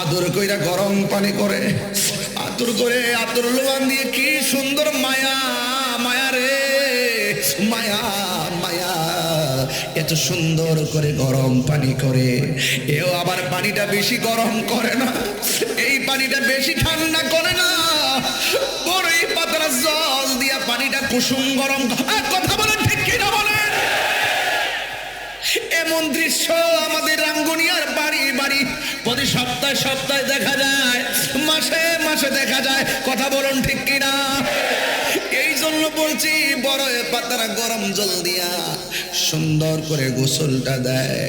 আদর কইরা গরম পানি করে, আদর করে আদর লোয়ান দিয়ে কি সুন্দর মায়া, মায়া রে মায়া, মায়া। এত সুন্দর করে গরম পানি করে, এও আবার পানিটা বেশি গরম করে না, এই পানিটা বেশি ঠান্ডা করে না, বড়ই পাতার জল দিয়া পানিটা কুসুম গরম। কথা বলেন ঠিক কিনা বলেন? এমন দৃশ্য আমাদের রাঙ্গুনিয়ার বাড়ি বাড়ি প্রতি সপ্তাহে সপ্তাহে দেখা যায়, মাসে মাসে দেখা যায়। কথা বলুন ঠিক কিনা? এই জন্য বলছি বড় পাতারা গরম জল দিয়া সুন্দর করে গোসলটা দেয়,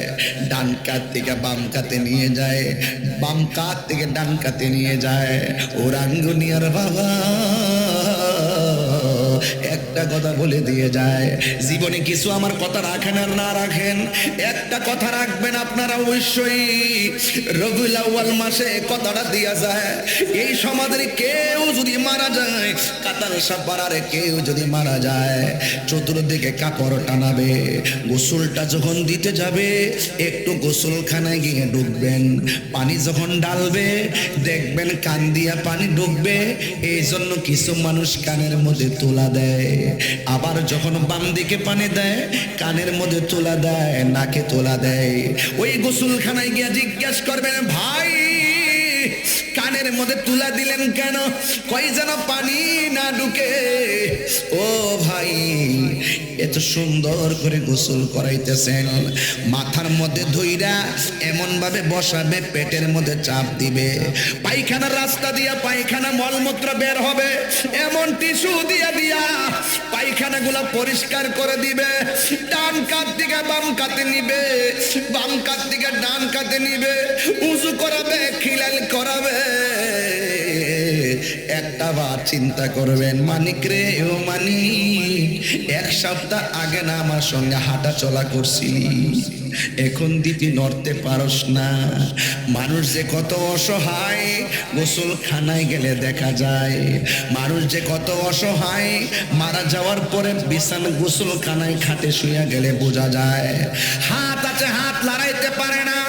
ডান কাত থেকে বাম কাতে নিয়ে যায়, বাম কাত থেকে ডান কাতে নিয়ে যায়। ও রাঙ্গুনিয়ার বাবা একটা কথা বলে দিয়ে যায়, জীবনে কিছু আমার কথা রাখেন আর না রাখেন, একটা কথা রাখবেন আপনারা অবশ্যই, রবিউল আউয়াল মাসে কথাটা দিয়া যায়, এই সমাজের কেউ যদি মারা যায়, কাতালসা পাড়ার কেউ যদি মারা যায়, চতুর্দিকে কাপড় টানাবে, গোসলটা যখন দিতে যাবে একটু গোসলখানায় গিয়ে ঢুকবেন, পানি যখন ডালবে দেখবেন কান দিয়া পানি ঢুকবে, এই জন্য কিছু মানুষ কানের মধ্যে তোলা দেয়, আবার যখন বাম দিকে পানি দেয় কানের মধ্যে তোলা দেয়, নাকে তোলা দেয়। ওই গোসলখানায় গিয়ে জিজ্ঞেস করবেন, ভাই কানের মধ্যে তুলা দিলেন কেন? কই যেন পানি না ঢুকে। ও ভাই এত সুন্দর করে গোসল করাইতেছেন, মাথার মধ্যে ধইরা এমন ভাবে বসাবে, পেটের মধ্যে চাপ দিবে, পায়খানার রাস্তা দিয়া পায়খানা মলমূত্র বের হবে, এমন টিস্যু দিয়া দিয়া পায়খানাগুলো পরিষ্কার করে দিবে, ডান কাত থেকে বাম কাতে নিবে, বাম কাত থেকে ডান কাতে নিবে, উজু করাবে, খিলাল করাবে। একটা বার চিন্তা করবেন, মানিক রে ও মানিক, এক সপ্তাহ আগে না আমার সঙ্গে হাঁটা চলা করছিলি, এখন দিদি নড়তে পারস না। মানুষ যে কত অসহায় গোসলখানায় গেলে দেখা যায়, মানুষ যে কত অসহায় মারা যাওয়ার পরে বিছানা গোসলখানায় খাটে শুয়ে গেলে বোঝা যায়। হাত আছে হাত লড়াইতে পারে না,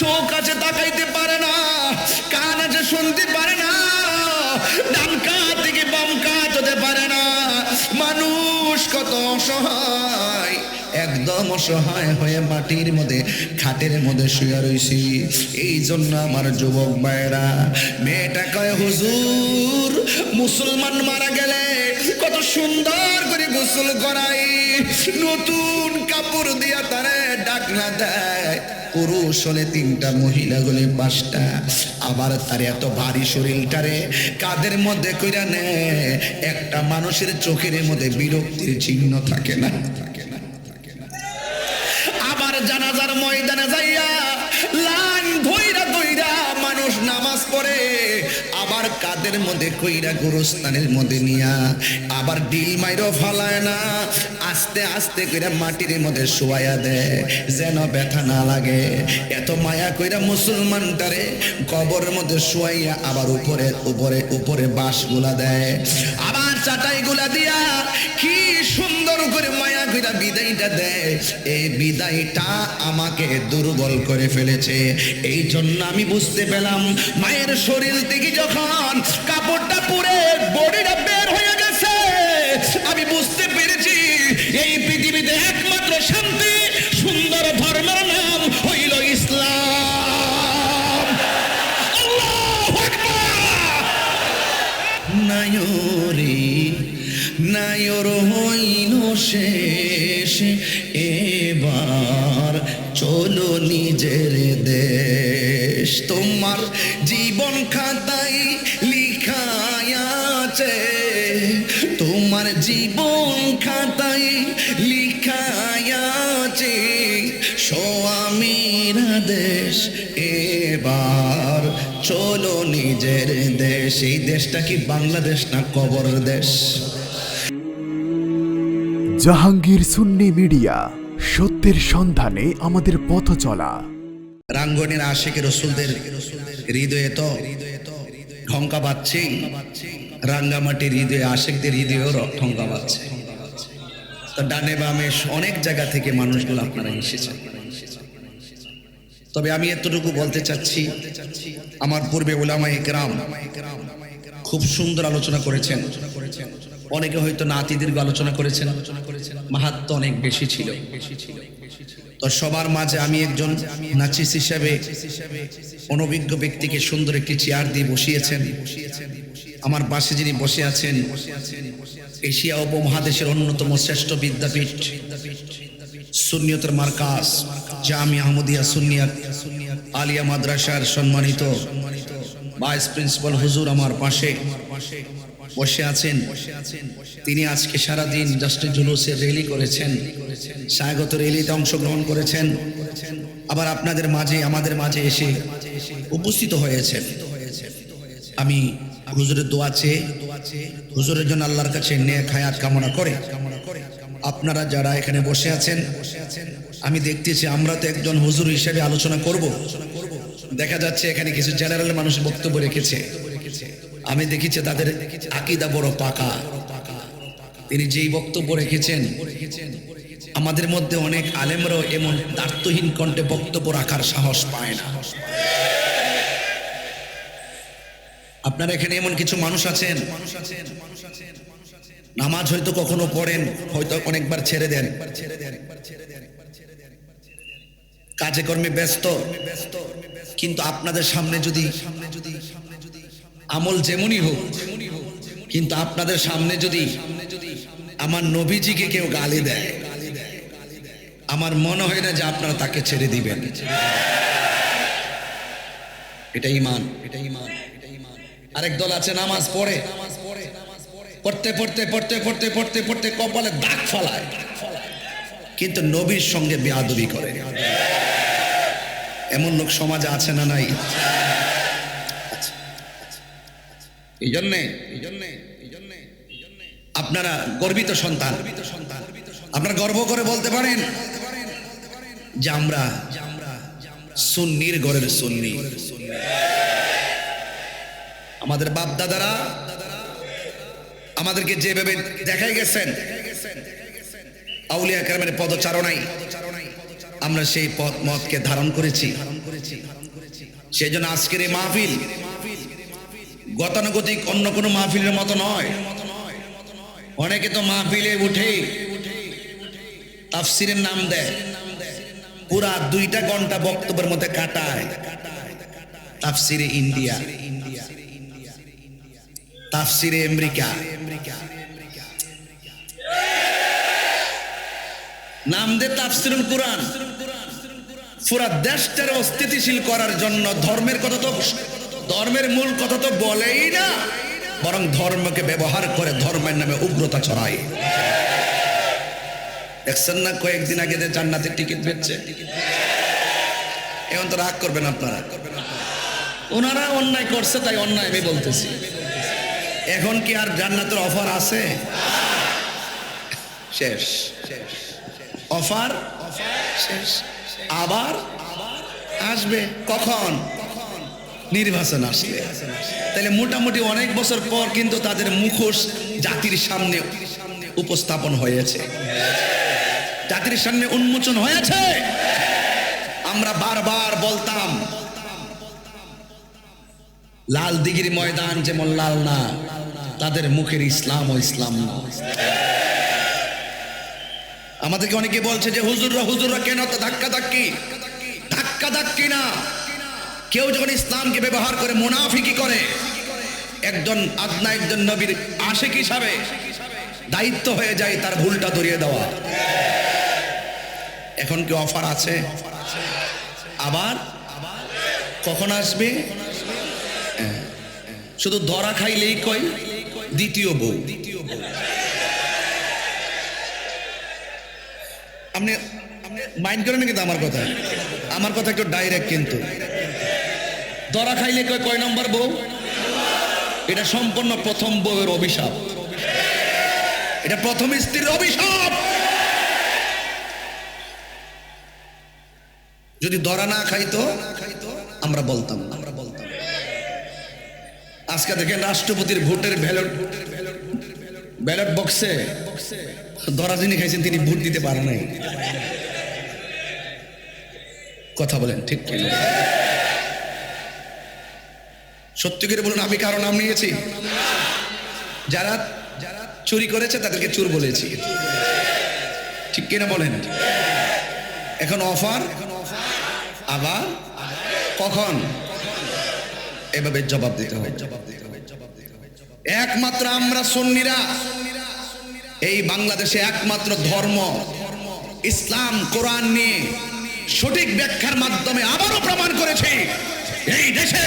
চোখ আছে তাকাইতে পারে না, কান আছে শুনতে পারে না, ডান কাত থেকে বাম কাত হতে পারে না। মানুষ কত অসহায়, একদম অসহায় হয়ে মাটির মধ্যে খাটের মধ্যে শুয়ে রইছি। এই জন্য আমার যুবক ভাইরা, মেয়েটা কয় হুজুর মুসলমান মারা গেলে কত সুন্দর করে গোসল করাই, নতুন কাপড় দিয়া তারে ডাকনা দেয়, পুরুষ হলে 3টা, মহিলা হলে 5টা, আবার তার এত ভারী শরীরটারে কাদের মধ্যে কইরা নেয়, একটা মানুষের চোখের মধ্যে বিরক্তির চিহ্ন থাকে না। আবার জানাজার ময়দানে যাইয়া লাইন ধইরা ধইরা মানুষ নামাজ পড়ে, আবার কাদের মধ্যে কইরা গোরস্থানের মধ্যে নিয়া আবার ডিল মাইরো ফালায় না, আস্তে আস্তে কইরা মাটির মধ্যে শোয়াইয়া দেয় যেন ব্যথা না লাগে। এত মায়া কইরা মুসলমানটারে কবরের মধ্যে শোয়াইয়া আবার উপরে উপরে উপরে বাঁশগুলা দেয়, আবার চাটাইগুলা দিয়া কি সুন্দর করে মায়া কইরা বিদায়টা দেয়। এই বিদায়টা আমাকে দুর্বল করে ফেলেছে। এই জন্য আমি বুঝতে পেলাম, মায়ের শরীর থেকে যখন কাপড়টা পুড়ে বডিটা বের হয়ে গেছে, আমি বুঝতে পেরেছি এই পৃথিবীতে একমাত্র শান্তি সুন্দর ধর্মের নাম হইল ইসলাম। আল্লাহু আকবার। নায়রে নায়র হইল শেষ, এবার চলো নিজের দেশ, তোমার জীবন খাতায় লিখায় আছে, তোমার জীবন খাতায় লিখায় আছে, স্বামীর দেশ, এবার চলো নিজের দেশ। এই দেশটা কি বাংলাদেশ না কবর দেশ? জাহাঙ্গীর সুন্নি মিডিয়া, সত্যের সন্ধানে আমাদের পথ চলা। রাঙ্গনের আশিকের রসুলদের হৃদয়ে তো ঢঙ্কা বাজছে, রাঙ্গামাটির হৃদয়ে আশিকদের হৃদয়েও ঢঙ্কা বাজছে। তো ডানে বামে অনেক জায়গা থেকে মানুষগুলো আপনারা এসেছেন। তবে আমি এতটুকু বলতে চাচ্ছি, আমার পূর্বে উলামায়ে কেরাম খুব সুন্দর আলোচনা করেছেন। অনেকে হয়তো নাতি দীর্ঘ আলোচনা করেছেন, মাহাত্ম অনেক বেশি ছিল। তো সবার মাঝে আমি একজন নাচিস হিসেবে অনভিজ্ঞ ব্যক্তিকে সুন্দর একটি চেয়ার দিয়ে বসিয়েছেন। আমার পাশে যিনি বসে আছেন এশিয়া উপমহাদেশের অন্যতম শ্রেষ্ঠ বিদ্যাপীঠ সুন্নিয়তের মার্কাজ জামিয়া আহমদিয়া সুন্নিয়াত আলিয়া মাদ্রাসার সম্মানিত ভাইস প্রিন্সিপাল হুজুর আমার পাশে বসে আছেন। তিনি আজকে সারাদিন জাস্ট জুলুসের র্যালি করেছেন, স্বাগত র্যালিতে অংশগ্রহণ করেছেন, আবার আপনাদের মাঝে আমাদের মাঝে এসে উপস্থিত হয়েছেন। আমি হুজুরের দোয়া চেয়ে হুজুরের জন্য আল্লাহর কাছে নেক হায়াত কামনা করে আপনারা যারা এখানে বসে আছেন, আমি দেখতেছি আমরা তো একজন হুজুর হিসেবে আলোচনা করব। দেখা যাচ্ছে এখানে কিছু জেনারেল মানুষ বক্তব্য রেখেছে, আমি দেখেছি তাদের আকীদা বড় পাকা। তিনি যেই বক্তব্য রেখেছেন, আমাদের মধ্যে অনেক আলেমরাও এমন দার্থহীন কণ্ঠে বক্তব্য রাখার সাহস পায় না। আপনারা এখানে এমন কিছু মানুষ আছেন, নামাজ হয়তো কখনো পড়েন, হয়তো অনেকবার ছেড়ে দেন, কাজে কর্মে ব্যস্ত, কিন্তু আপনাদের সামনে যদি আমল যেমনই হোক, কিন্তু আপনাদের সামনে যদি আমার নবীজিকে কেউ গালি দেয়, আমার মনে হয় না যে আপনারা তাকে ছেড়ে দিবেন। এটা ঈমান। আরেক দল আছে নামাজ পড়ে, পড়তে পড়তে পড়তে পড়তে পড়তে পড়তে কপালে দাগ ফলায়, কিন্তু নবীর সঙ্গে বেয়াদবি করে। এমন লোক সমাজে আছে না নাই? এই জন্যে আপনারা গর্বিত সন্তান, আপনারা গর্ব করে বলতে পারেন যে আমরা সুন্নির ঘরের সুন্নি। আমাদের বাপ দাদারা আমাদেরকে যেভাবে দেখাই গেছেন আউলিয়া কেরামের পদচারণায়, আমরা সেই পথ মতকে ধারণ করেছি। সেই জন্য আজকের এই মাহফিল গতানুগতিক অন্য কোনো মাহফিলের মতো নয়। অনেকে তো মাহফিলে উঠে তাফসিরের নাম দেয়, পুরা 2 ঘন্টা বক্তব্যের মধ্যে কাটায়। তাফসিরে ইন্ডিয়া, তাফসিরে আমেরিকা, নাম দে তাফসিরুল কুরআন। পুরা দেশটারে অস্থিতিশীল করার জন্য ধর্মের মূল কথা তো বলেই না, বরং ধর্মকে ব্যবহার করে ধর্মের নামে উগ্রতা ছড়ায়। দেখছেন না কয়েকদিন আগে যে জান্নাতের টিকিট বেচছে, এখন তো রাগ করবেন আপনারা, ওনারা অন্যায় করছে তাই অন্যায় আমি বলতেছি। এখন কি আর জান্নাতের অফার আছে? শেষ অফার শেষ। আবার আসবে কখন? নির্বাচন আসলে। তাহলে মোটামুটি অনেক বছর পর কিন্তু তাদের মুখোশ জাতির সামনে উপস্থাপন হয়েছে, জাতির সামনে উন্মোচন হয়েছে। আমরা বারবার বলতাম লাল দিঘির ময়দান যেমন লাল না, তাদের মুখের ইসলাম ও ইসলাম না। আমাদেরকে অনেকে বলছে যে হুজুররা কেন তো ধাক্কা ধাক্কি না। কেউ যখন ইসলামকে ব্যবহার করে মুনাফিকি করে, একজন নবীর আশিক হিসাবে দায়িত্ব হয়ে যায় তার ভুলটা ধরিয়ে দেওয়া। এখন কি অফার আছে? আবার কখন আসবে? শুধু ধরা খাইলেই কই দ্বিতীয় বউ। আপনি মাইন্ড করেন কিন্তু আমার কথা একটু ডাইরেক্ট, কিন্তু ধরা খাইলে কয় নম্বর বউ? এটা সম্পূর্ণ প্রথম বউয়ের অভিশাপ, এটা প্রথম স্ত্রীর অভিশাপ। যদি ধরা না খাইতো আমরা বলতাম। আজকে দেখেন রাষ্ট্রপতির ভোটের ব্যালট বক্সে ধরা যিনি খাইছেন তিনি ভোট দিতে পারে নাই। কথা বলেন ঠিক কি না? সত্যি করে বলুন, আমি কারো নাম নিয়েছি? যারা যারা চুরি করেছে তাদেরকে চোর বলেছি, ঠিক কিনা বলেন? এখন অফার, আবার কখন? এভাবে জবাব দিতে হবে। একমাত্র আমরা সুন্নিরা এই বাংলাদেশে একমাত্র ধর্ম ইসলাম কোরআন নিয়ে সঠিক ব্যাখ্যার মাধ্যমে আবারও প্রমাণ করেছে এই দেশে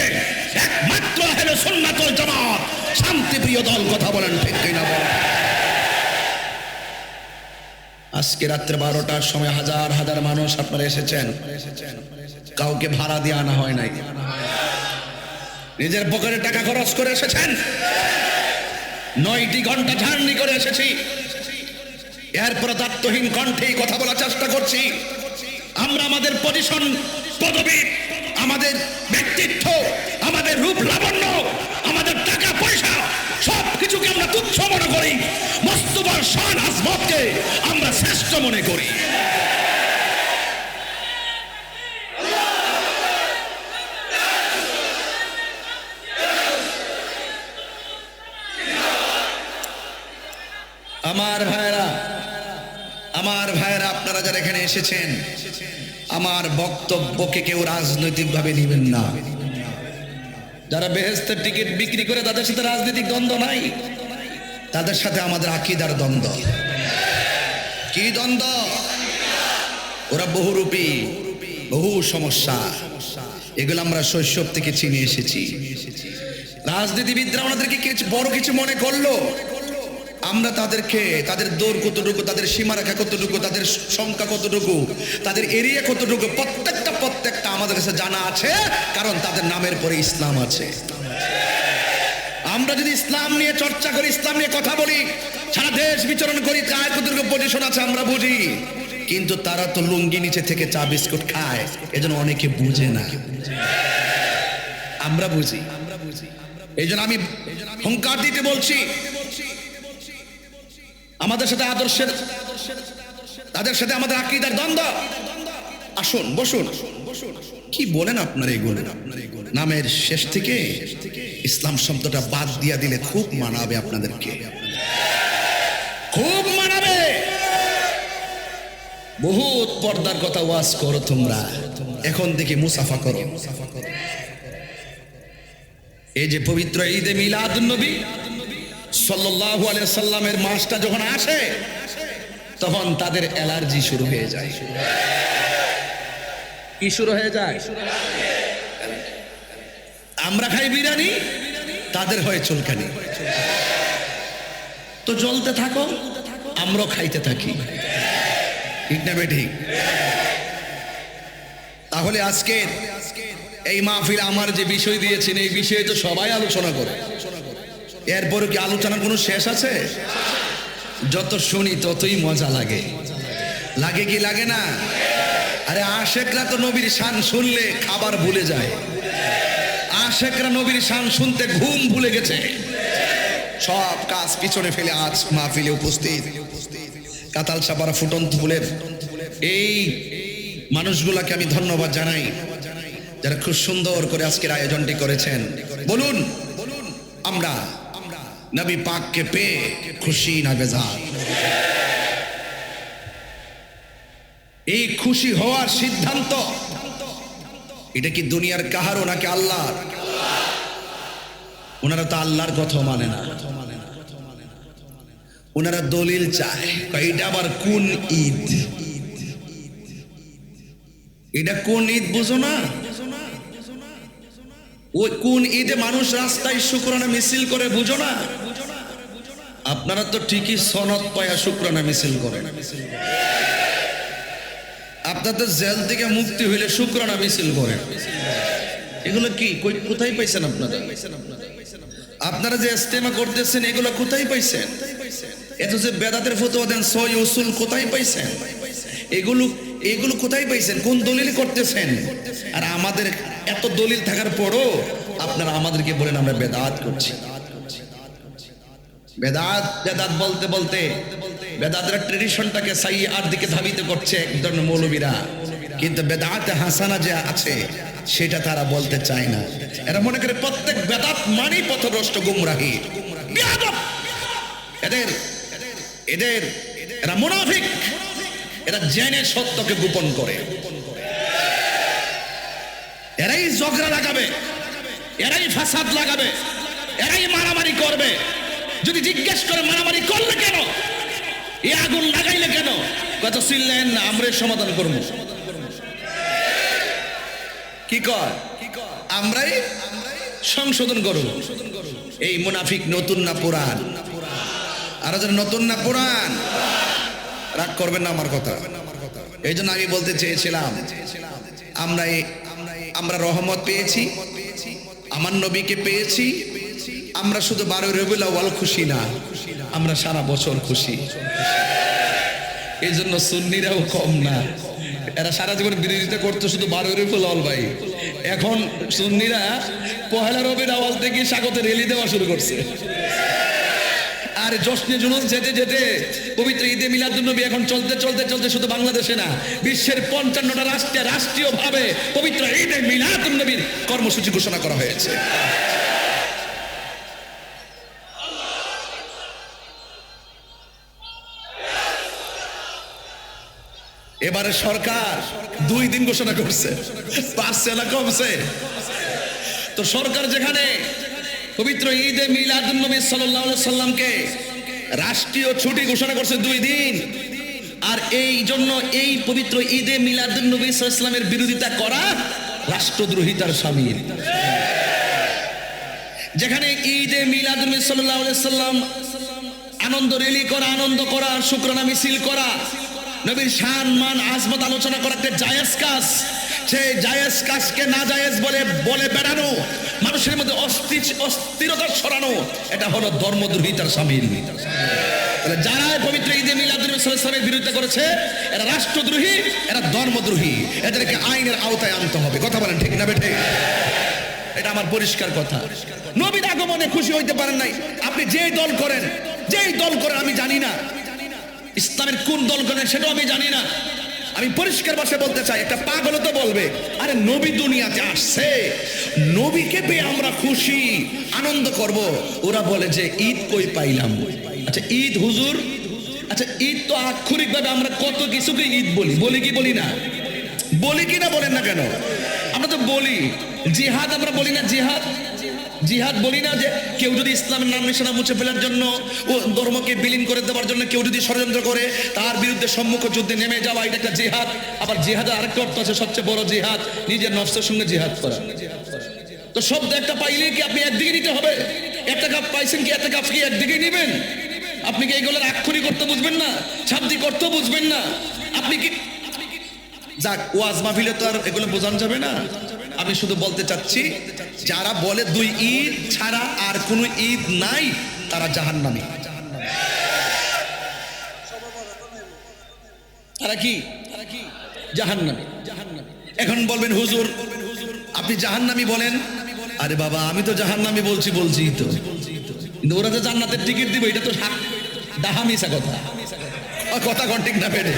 একমাত্র আহলে সুন্নাত ওয়াল জামাত শান্তিপ্রিয় দল। কথা বলেন ঠিক কিনা বলেন? আজকে রাত্রে 12টার সময় হাজার হাজার মানুষ আপনারা এসেছেন, কাউকে ভাড়া দিয়ে আনা হয় নাই, নিজের পকেটে টাকা খরচ করে এসেছেন। 9টি ঘন্টা জার্নি করে এসেছি, এরপর দায়িত্বহীন কণ্ঠে কথা বলার চেষ্টা করছি। আমরা আমাদের পজিশন, পদবি, আমাদের ব্যক্তিত্ব, আমাদের রূপ লাবণ্য, আমাদের টাকা পয়সা সব কিছুকে আমরা তুচ্ছ মনে করি, মোস্তফার শান আজমতকে আমরা শ্রেষ্ঠ মনে করি। আমার ভাইয়েরা, আপনারা যারা এখানে এসেছেন, আমার বক্তব্যকে কেউ রাজনৈতিক ভাবে নেবেন না। যারা বেহেশতের টিকিট বিক্রি করে তাদের সাথে রাজনৈতিক দ্বন্দ্ব নাই, তাদের সাথে আমাদের আকীদার দ্বন্দ্ব। কি দ্বন্দ্ব? ওরা বহুরূপী, বহু সমস্যা, এগুলো আমরা শৈশব থেকে চিনে এসেছি। রাজনীতিবিদরা আমাদেরকে বড় কিছু মনে করলো, আমরা তাদেরকে, তাদের দৌড় কতটুকু, তাদের সীমারেখা কতটুকু, তাদের সংখ্যা কতটুকু, তাদের এরিয়া কতটুকু, প্রত্যেকটা আমাদের কাছে জানা আছে, কারণ তাদের নামের পরে ইসলাম আছে। আমরা যদি ইসলাম নিয়ে চর্চা করি, ইসলাম নিয়ে কথা বলি, সারা দেশ বিচরণ করি, কার কতটুকু পজিশন আছে আমরা বুঝি, কিন্তু তারা তো লুঙ্গি নিচে থেকে চা বিস্কুট খায়, এজন্য অনেকে বুঝে না, আমরা বুঝি। এই জন্য আমি হুঙ্কার দিতে বলছি, আমাদের সাথে আদর্শের, তাদের সাথে আমাদের আকীদার দ্বন্দ্ব। আসুন বসুন, কি বলেন আপনার এগুলো? নামের শেষ থেকে ইসলাম শব্দটা বাদ দিয়া দিলে খুব মানাবে আপনাদেরকে, খুব মানাবে। বহুত পর্দার কথা ওয়াজ করো তোমরা, এখন থেকে মুসাফা করো। এই যে পবিত্র ঈদে মিলাদুন নবী সাল্লাল্লাহু আলাইহি সাল্লামের মাসটা যখন আসে, তখন তাদের অ্যালার্জি শুরু হয়ে যায়। কি শুরু হয়ে যায়? আমরা খাই বিরিয়ানি, তাদের হয় চুলকানি। তো জ্বলতে থাকো, আমরাও খাইতে থাকি, ঠিক না বেঠিক? তাহলে আজকে এই মাহফিল আমার যে বিষয় দিয়েছেন, এই বিষয়ে তো সবাই আলোচনা করে, এরপরে কি আলোচনার কোনো শেষ আছে? যত শুনি ততই মজা লাগে, লাগে কি লাগে না? আরে আশেকরা তো নবীর শান শুনলে খাবার ভুলে যায়, আশেকরা নবীর শান শুনতে ঘুম ভুলে গেছে, সব কাজ পিছনে ফেলে আজ মাহফিলে উপস্থিত। কাতাল সাপাড়া ফুটন্ত ফুলের এই মানুষগুলাকে আমি ধন্যবাদ জানাই, যারা খুব সুন্দর করে আজকের আয়োজনটি করেছেন। বলুন, আমরা নবী পাককে পেয়ে খুশি না বেজার? এই খুশি হওয়ার সিদ্ধান্ত এটা কি দুনিয়ার কাহারও নাকি আল্লাহর? ওনারা তো আল্লাহর কথা মানে না, ওনারা দলিল চায়। এটা আবার কোন ঈদ? এটা কোন ঈদ বুঝো না? ওই কোন ঈদে মানুষ রাস্তায় শুকরানা মিছিল করে বুঝো না? আপনারা তো ঠিকই সনদ পায়া শুকরানা মিছিল করেন, আপনাদের জেল থেকে মুক্তি হইলে শুকরানা মিছিল করেন। এগুলো কি কোথায় পাইছেন আপনারা? আপনারা যে ইস্তেমা করতেছেন এগুলো কোথায় পাইছেন? এত যে বেদাতের ফতোয়া দেন, সয় উসুল কোথায় পাইছেন? এগুলো কোথায় পাইছেন? কোন দলিল করতেছেন? আর আমাদের এত দলিল থাকার পরও আপনারা আমাদেরকে বলেন আমরা বেদাত করছি। বেদাত বেদাত বলতে বলতে বেদাতের ট্রেডিশনটাকে সাইয়ার দিকে ধাবিত করছে এক ধরনের মৌলবীরা। কিন্তু বেদাত হাসানা যে আছে সেটা তারা বলতে চায় না। এরা মনে করে প্রত্যেক বেদাত মানেই পথভ্রষ্ট গুমরাহি। বেয়াদব! এদের এদের এরা মুনাফিক, এরা জেনে সত্যকে গোপন করে। এরাই ঝগড়া লাগাবে, এরাই ফাসাদ লাগাবে, এরাই মারামারি করবে। যদি জিজ্ঞেস করে মারামারি করলে কেন, এ আগুন লাগাইলে কেন, কত চিল্লেন না, আমরা সমাধান করবো। কি কয়? আমরাই সংশোধন করব। এই মুনাফিক নতুন না পুরান? আর যারা নতুন না পুরান, রাগ করবেন না আমার কথা। এই জন্য আমি বলতে চেয়েছিলাম, আমরা রহমত পেয়েছি, আমার নবীকে পেয়েছি। আমরা শুধু 12 রবিউল আউয়াল খুশি না, আমরা সারা বছর খুশি। এই জন্য সুন্নিরাও কম না। এরা সারা জীবন বিরোধিতা করতো শুধু 12 রবিউল আউয়াল ভাই। এখন সুন্নিরা পহেলা রবির আওয়াজ থেকে স্বাগত রেলি দেওয়া শুরু করছে। আর জশ্নে জুলুস যেতে যেতে পবিত্র ঈদে মিলাদুন্নবী এখন চলতে চলতে চলতে শুধু বাংলাদেশে না, বিশ্বের 55টা রাষ্ট্রে রাষ্ট্রীয়ভাবে পবিত্র ঈদে মিলাদুন্নবীর কর্মসূচি ঘোষণা করা হয়েছে। এবারে সরকার 2 দিন ঘোষণা করছে, পারছে না কমছে। তো সরকার যেখানে পবিত্র ঈদে মিলাদুন্নবী সাল্লাল্লাহু আলাইহি সাল্লামকে রাষ্ট্রীয় ছুটি ঘোষণা করছে 2 দিন, আর এই জন্য এই পবিত্র ঈদে মিলাদুন্নবী সাল্লাল্লাহু আলাইহি সাল্লামের বিরোধিতা করা রাষ্ট্রদ্রোহিতার শামিল। যেখানে ঈদে মিলাদুন্নবী সাল্লাল্লাহু আলাইহি সাল্লাম আনন্দ র্যালি করা, আনন্দ করা, শুকরানা মিছিল করা, নবীর শান মান আজমত আলোচনা করা একটা জায়েজ কাজ, সেই জায়েজ কাজকে না জায়েজ বলে বেড়ানো, মানুষের মধ্যে অস্থিরতা ছড়ানো, এটা হলো ধর্মদ্রোহিতার শামিল। যারা পবিত্র ঈদে মিলাদুন্নবী সাল্লাল্লাহু আলাইহি ওয়াসাল্লামের বিরুদ্ধে করেছে, এরা রাষ্ট্রদ্রোহী, এরা ধর্মদ্রোহী, এদেরকে আইনের আওতায় আনতে হবে। কথা বলেন ঠিক না বেঠে? এটা আমার পরিষ্কার কথা। নবীর আগমনে খুশি হইতে পারেন নাই, আপনি যেই দল করেন আমি জানি না, ইসলামের কোন দল করেন সেটাও আমি জানি না। আমি পরিষ্কার ভাষায় বলতে চাই, একটা পাগল তো বলবে, আরে নবী দুনিয়াতে আসছে, নবীকে পেয়ে আমরা খুশি আনন্দ করব। ওরা বলে যে ঈদ কই পাইলাম। আচ্ছা ঈদ হুজুর, আচ্ছা ঈদ তো আক্ষরিক ভাবে আমরা কত কিছুকে ঈদ বলি কি বলি না? বলি কি না বলেন না কেন? আমরা তো বলি। জিহাদ আমরা বলি না? জিহাদ বলি না? যে কেউ যদি ইসলামের নাম নিশানা মুছে ফেলার জন্য ও ধর্মকে বিলীন করে দেওয়ার জন্য কেউ যদি ষড়যন্ত্র করে, তার বিরুদ্ধে সম্মুখ যুদ্ধে নেমে যাওয়া, এটা একটা জিহাদ। আবার জিহাদের আরেকটা অর্থ আছে, সবচেয়ে বড় জিহাদ নিজের নফসের সঙ্গে জিহাদ করা। তো শব্দ একটা পাইলে কি আপনি একদিকে নিতে হবে? একটা কাপ পাইছেন কি একটা কাপ কি একদিকে নেবেন? আপনি কি এইগুলোর আক্ষরিক অর্থ বুঝবেন না, শাব্দিক অর্থ বুঝবেন না? আপনি কি যাক ওয়াজ মাহফিলে তো আর এগুলো বোঝানো যাবে না। আমি শুধু বলতে চাচ্ছি, যারা বলে 2 ঈদ ছাড়া আর কোনো ঈদ নাই, তারা জাহান্নামী। তারা কি জাহান্নামী। এখন বলবেন হুজুর আপনি জাহান্নামী বলেন, আরে বাবা আমি তো জাহান্নামী বলছি তো, কিন্তু ওরা যে জান্নাতের টিকিট দিবে এটা তো ডাহামিসা কথা কোন ঠিক না বেড়ে।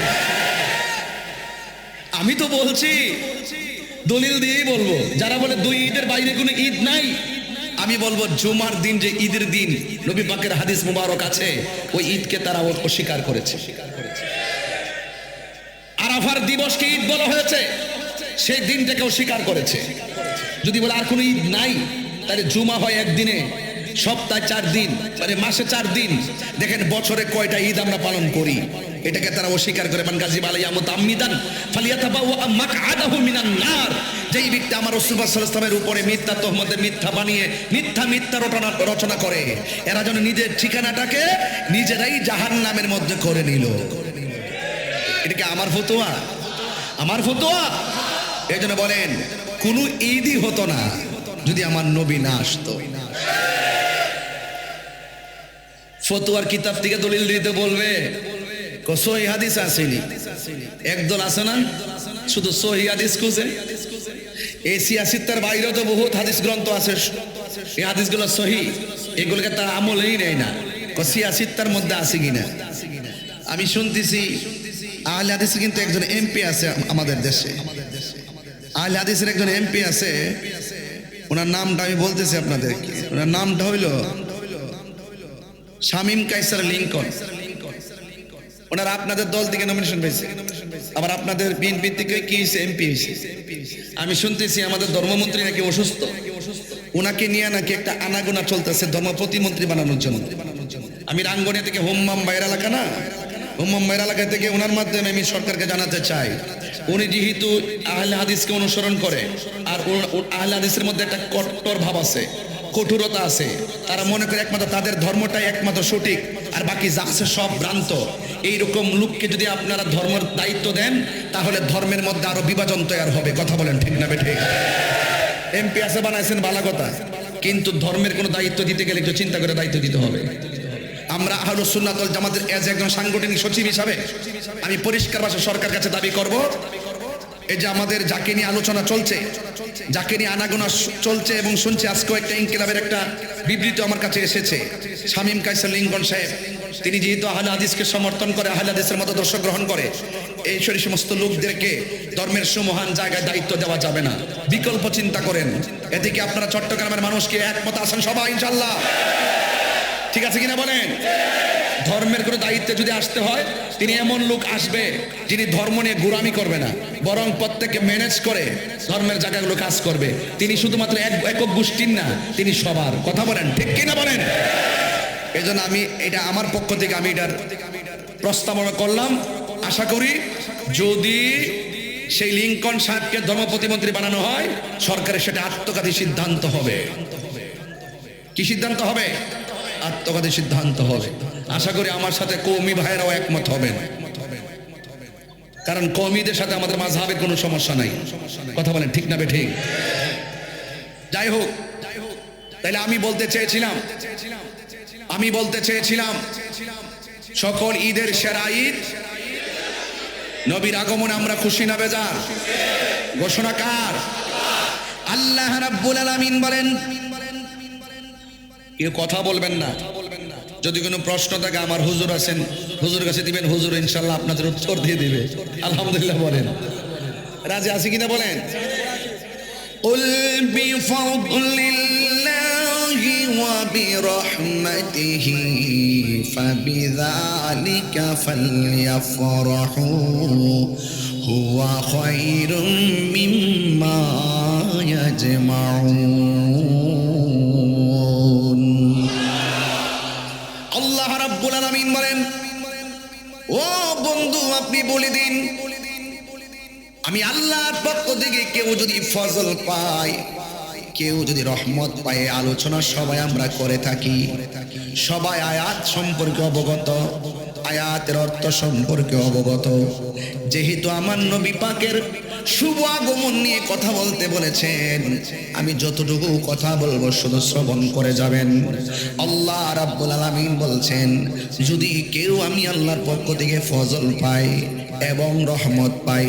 আমি তো বলছি, দলিল দিয়েই বলবো, যারা বলে 2 ঈদের বাইরে কোনো ঈদ নাই, আমি বলবো জুমার দিন যে ঈদের দিন নবী পাকের হাদিস মুবারক আছে, ওই ঈদকে তারা অস্বীকার করেছে। আরাফার দিবসকে ঈদ বলা হয়েছে, সেই দিনটাকে অস্বীকার করেছে। যদি বলে আর কোনো ঈদ নাই, তাহলে জুমা হয় একদিনে, সপ্তাহে 4 দিন, মানে মাসে 4 দিন। দেখেন বছরে কয়টা ঈদ আমরা পালন করি, এটাকে তারা অস্বীকার করে। মান গাযিব আলাইহি মুতাআম্মিদান ফালিয়াতাবাওয়া মাকআদাহু মিনান নার। যেই ব্যক্তি আমার রাসূল সাল্লাল্লাহু আলাইহি ওয়াসাল্লামের উপরে মিথ্যা তহমতে মিথ্যা বানিয়ে মিথ্যা রচনা করে, এরা যেন নিজের ঠিকানাটাকে নিজেরাই জাহান্নামের মধ্যে করে নিল। এটা কি আমার ফতোয়া? এই জন্য বলেন কোনো ঈদই হতো না যদি আমার নবী না আসতো। ফতোয়ার কিতাব থেকে দলিল দিতে বলবে, সহিহ হাদিস আসেনি, একদল আছে না শুধু সহিহ হাদিস খুঁজে। এই 86টার বাইরেও তো বহুত হাদিস গ্রন্থ আছে, এই হাদিসগুলো সহিহ, এগুলোকে তার আমলেই নেয় না। 86টার মধ্যে আছে কিনা? আমি শুনতেছি আহলে হাদিসে কিন্তু একজন এমপি আছে আমাদের দেশে, আহলে হাদিসের একজন এমপি আছে, ওনার নামটা আমি বলতেছি আপনাদেরকে। ওনার নামটা হইল শামীম কায়সার লিংকন। ওনারা আপনাদের দল থেকে নমিনেশন পেয়েছে, আবার আপনাদের বিএনপি থেকে কি হয়েছে, এমপি হয়েছে। আমি শুনতেছি আমাদের ধর্মমন্ত্রী নাকি অসুস্থ, ওনাকে নিয়ে নাকি একটা আনাগোনা চলতেছে ধর্ম প্রতিমন্ত্রী বানানোর জন্য। আমি রাঙ্গনিয়া থেকে হোম্মাম বাইর এলাকা না, হোম্মাম বাইর এলাকা থেকে ওনার মাধ্যমে আমি সরকারকে জানাতে চাই, উনি যেহেতু আহলে হাদিসকে অনুসরণ করে, আর আহলে হাদিসের মধ্যে একটা কট্টর ভাব আছে, কঠোরতা আছে, তারা মনে করে একমাত্র তাদের ধর্মটাই একমাত্র সঠিক, আর বাকি যা আছে সব ভ্রান্ত। এইরকম লোককে যদি আপনারা ধর্মের দায়িত্ব দেন, তাহলে ধর্মের মধ্যে আরো বিভাজন তৈরি হবে। কথা বলেন ঠিক না বেঠিক? এমপি আছে বানাইছেন ভালো কথা, কিন্তু ধর্মের কোনো দায়িত্ব দিতে গেলে একটু চিন্তা করে দায়িত্ব দিতে হবে। আমরা আহলুস সুন্নাত ওয়াল জামাতের একজন সাংগঠনিক সচিব হিসাবে আমি পরিষ্কার ভাষায় সরকার কাছে দাবি করব, এই যে আমাদের যাকে নিয়ে আলোচনা চলছে, যাকে নিয়ে আনাগোনা চলছে এবং শুনছি, আজকেও একটা ইনকিলাবের একটা বিবৃতি আমার কাছে এসেছে। শামীম কায়সার লিংকন সাহেব, তিনি যেহেতু আহলে হাদিসকে সমর্থন করে, আহলে হাদিসের মতো দর্শক গ্রহণ করে, এই সমস্ত লোকদেরকে ধর্মের সুমহান জায়গায় দায়িত্ব দেওয়া যাবে না। বিকল্প চিন্তা করেন। এদিকে আপনারা চট্টগ্রামের মানুষকে একমত আছেন সবাই ইনশাআল্লাহ? ঠিক আছে কিনা বলেন? ধর্মের কোনো দায়িত্বে যদি আসতে হয়, তিনি এমন লোক আসবে যিনি ধর্ম নিয়ে গোঁড়ামি করবে না, বরং প্রত্যেককে ম্যানেজ করে ধর্মের জায়গাগুলো কাজ করবে। তিনি শুধুমাত্র একক গোষ্ঠীর না, তিনি সবার। কথা বলেন ঠিক কিনা বলেন? এই জন্য আমি এটা আমার পক্ষ থেকে আমি এটার প্রস্তাবনা করলাম। আশা করি যদি সেই লিংকন সাহেবকে ধর্ম প্রতিমন্ত্রী বানানো হয়, সরকারের সেটা আত্মঘাতী সিদ্ধান্ত হবে। কি সিদ্ধান্ত হবে? আত্মঘাতী সিদ্ধান্ত হবে। আশা করি আমার সাথে কওমি ভাইয়েরাও একমত হবেন, কারণ কওমিদের সাথে আমাদের মাযহাবের কোনো সমস্যা নাই। কথা বলেন ঠিক না বেঠিক? যাই হোক, তাইলে আমি বলতে চেয়েছিলাম সকল ঈদের সেরা ঈদ নবীর আগমনে আমরা খুশি না বেজার? ঘোষণা কার? আল্লাহ রাব্বুল আলামিন বলেন। কেউ কথা বলবেন না, যদি কোনো প্রশ্ন থাকে আমার হুজুর আছেন, হুজুর কাছে দিবেন, হুজুর ইনশাআল্লাহ আপনাদের উত্তর দিয়ে দিবে। আলহামদুলিল্লাহ বলেন। রাজি আছি কিনা বলেন? কুল বিফাদলিল্লাহি ওয়া বিরহমাতিহি ফাবিযালিকা ফালইফরাহু হুয়া খায়রুম মিম্মা ইয়াজমাউন। আল্লাহ রাব্বুল আলামিন বলেন, ও বন্ধু আপনি বলে দিন, আমি আল্লাহর পক্ষ থেকে কেউ যদি ফজল পায়, কেউ যদি রহমত পায়, আলোচনা সবাই আমরা করে থাকি, সবাই আয়াত সম্পর্কে অবগত, আয়াতের অর্থ সম্পর্কে অবগত। যেহেতু আমার নবী পাকের শুভ আগমন নিয়ে কথা বলতে বলেছেন, আমি যতটুকু কথা বলবো শুধু শ্রবণ করে যাবেন। আল্লাহ রাব্বুল আলামিন বলছেন, যদি কেউ আমি আল্লাহর পক্ষ থেকে ফজল পাই এবং রহমত পাই,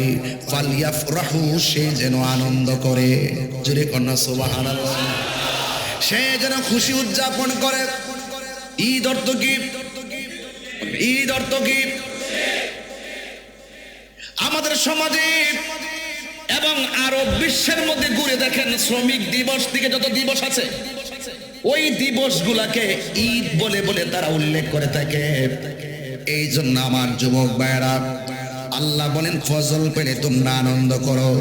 ফালইফরাহু, সে যেন আনন্দ করে। জোরে কন্যা সুবহানাল্লাহ। সে যেন খুশি উদযাপন করে। ঈদ অর্থ কি? ঈদ অর্থ কি? আমাদের সমাজে এবং আরব বিশ্বের মধ্যে ঘুরে দেখেন, শ্রমিক দিবস থেকে যত দিবস আছে, ওই দিবসগুলাকে ঈদ বলে বলে তারা উল্লেখ করে থাকে। এই জন্য আমার যুবক ভাইয়েরা, আল্লাহ বলেন ফজল পেলে তোমরা আনন্দ করো,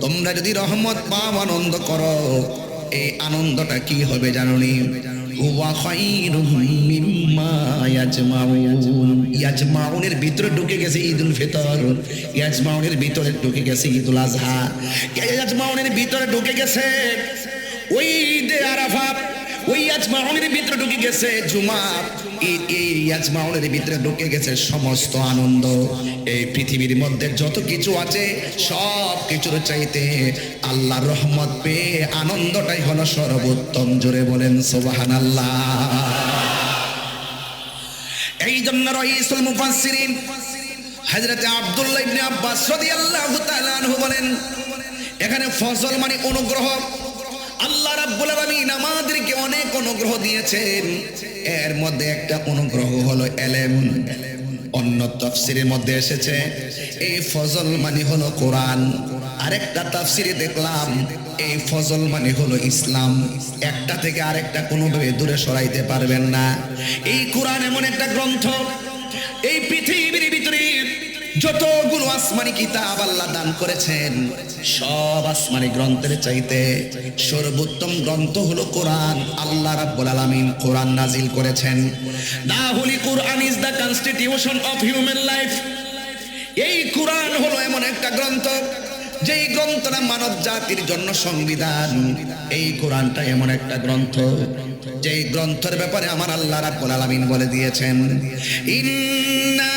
তোমরা যদি রহমত পাও আনন্দ করো। এই আনন্দটা কি হবে জানোনি? হুয়া খায়রুম মিম্মা ইয়াজমাউন। ইয়াজমাউনের ভিতরে ঢুকে গেছে ঈদুল ফিতর, ইয়াজমাউনের ভিতরে ঢুকে গেছে ঈদুল আজহা, ইয়াজমাউনের ভিতরে ঢুকে গেছে ওই ঈদে আরাফা, ওই ইয়াজমাউনের ভিতরে ঢুকে গেছে জুমা, এই ইয়াজমাউনের ভিতরে ঢুকে গেছে সমস্ত আনন্দ। এই পৃথিবীর মধ্যে যত কিছু আছে সব কিছুর চাইতে আল্লাহর রহমত পেয়ে আনন্দটাই হলো সর্বোত্তম। জোরে বলেন সুবহানাল্লাহ। এই জন্য রাইসুল মুফাসসিরিন হযরত আব্দুল্লাহ ইবনে আব্বাস রাদিয়াল্লাহু তাআলা আনহু বলেন, এখানে ফজল মানে অনুগ্রহ। আল্লাহ রাব্বুল আলামিন আমাদেরকে অনেক অনুগ্রহ দিয়েছেন, এর মধ্যে একটা অনুগ্রহ হলো ইলম। অন্য তাফসীরের মধ্যে এসেছে এই ফজল মানে হলো কোরআন। আরেকটা তাফসিরে দেখলাম এই ফজল মানে হলো ইসলাম। একটা থেকে আরেকটা কোনোভাবে দূরে সরাইতে পারবেন না। এই কোরআন এমন একটা গ্রন্থ, এই পৃথিবীর ভিতরে যতগুলো আসমানি কিতাব আল্লাহ দান করেছেন, সব আসমানি গ্রন্থের চাইতে সর্বোত্তম গ্রন্থ হলো কোরআন। আল্লাহ রাব্বুল আলামিন কোরআন নাজিল করেছেন। The holy Quran is the constitution of human life. এই কোরআন হলো এমন একটা গ্রন্থ, যেই গ্রন্থটা মানব জাতির জন্য সংবিধান। এই কোরআনটা এমন একটা গ্রন্থ, যেই গ্রন্থের ব্যাপারে আমার আল্লাহ রাব্বুল আলামিন বলে দিয়েছেন, ইন্না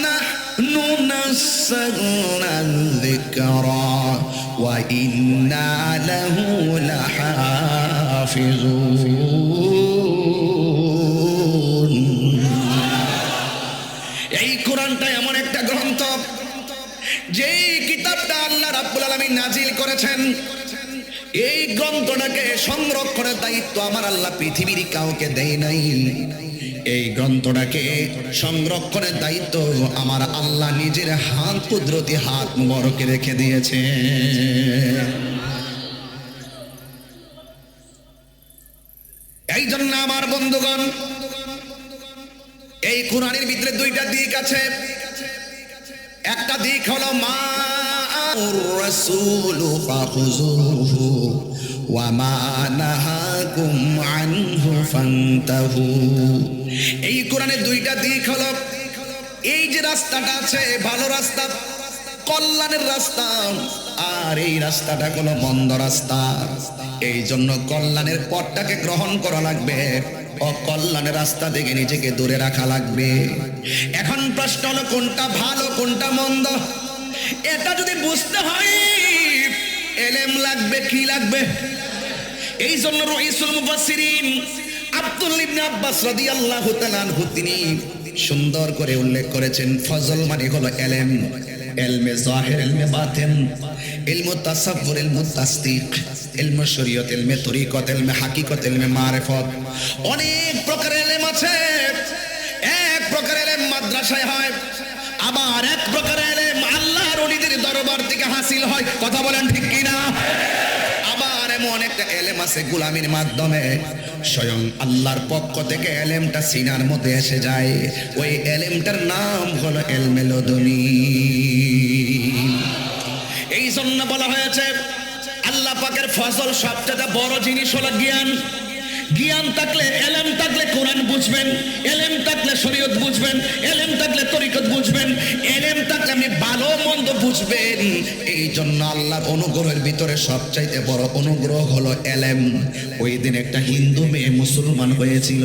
নাহনু নাযালনা যিকরা ওয়া ইন্না লাহু লাহাফিজুন। এই কোরআনটা এমন একটা গ্রন্থ, যেই কিতাবটা আল্লাহ রাব্বুল আলামিন নাজিল করেছেন, এই গ্রন্থটাকে সংরক্ষণের দায়িত্ব আমার আল্লাহ পৃথিবীর কাউকে দেয় নাই। এই গ্রন্থটাকে সংরক্ষণের দায়িত্ব আমার আল্লাহ নিজের হাত, কুদরতি হাত মুবারকে রেখে দিয়েছে। এই জন্য আমার বন্ধুগণ, এই কোরআনের ভিতরে দুইটা দিক আছে। একটা দিক হলো মা রাসূলু ফাখুযুহু ওয়া মা নাহাকুম আনহু ফান্তাহু। এই কোরআনের দুইটা দিক হলো, এই যে রাস্তাটা আছে ভালো রাস্তা, কল্যাণের রাস্তা, আর এই রাস্তাটা হলো বন্ধ রাস্তা। এই জন্য কল্যাণের পথটাকে গ্রহণ করা লাগবে, অকল্যাণের রাস্তা থেকে নিজেকে দূরে রাখা লাগবে। এখন প্রশ্ন হলো কোনটা ভালো কোনটা মন্দ, এটা যদি বুঝতে হয় এলেম লাগবে। কি লাগবে? এই জন্য রাইসুল মুফাসসিরিন আব্দুল্লাহ ইবনে আব্বাস রাদিয়াল্লাহু তাআলা আনহু তিনি সুন্দর করে উল্লেখ করেছেন, ফজল মানে হলো এলেম, ইলমে জাহির, ইলমে বাতিন, ইলমু তাসাব্বুর, ইলমু তাসদীক, ইলমে শরীয়ত, ইলমে তরিকত, ইলমে হাকিকত, ইলমে মারিফত। অনেক প্রকারের ইলম আছে। এক প্রকারের ইলম মাদ্রাসায় হয়, আবার এক প্রকারের ইলম আল্লাহর ওলিদের দরবার থেকে হাসিল হয়। কথা বলেন ঠিক কি না? আবার এমন একটা ইলম আছে গোলামির মাধ্যমে স্বয়ং আল্লাহর পক্ষ থেকে ইলমটা সিনার মধ্যে এসে যায়। ওই ইলমটার নাম হলো ইলমে লদুনী। এই জন্য বলা হয়েছে আল্লাহ পাকের ফজল সবচেয়ে বড় জিনিস হলো জ্ঞান। জ্ঞান থাকলে, এলেম থাকলে কোরআন বুঝবেন, এলেম থাকলে শরীয়ত বুঝবেন, এলেম থাকলে তরিকত বুঝবেন, এলেম থাকলে আপনি ভালো মন্দ বুঝবেন। এই জন্য আল্লাহর অনুগ্রহের ভিতরে সবচাইতে বড় অনুগ্রহ হলো এলেম। ওই দিন একটা হিন্দু মেয়ে মুসলমান হয়েছিল।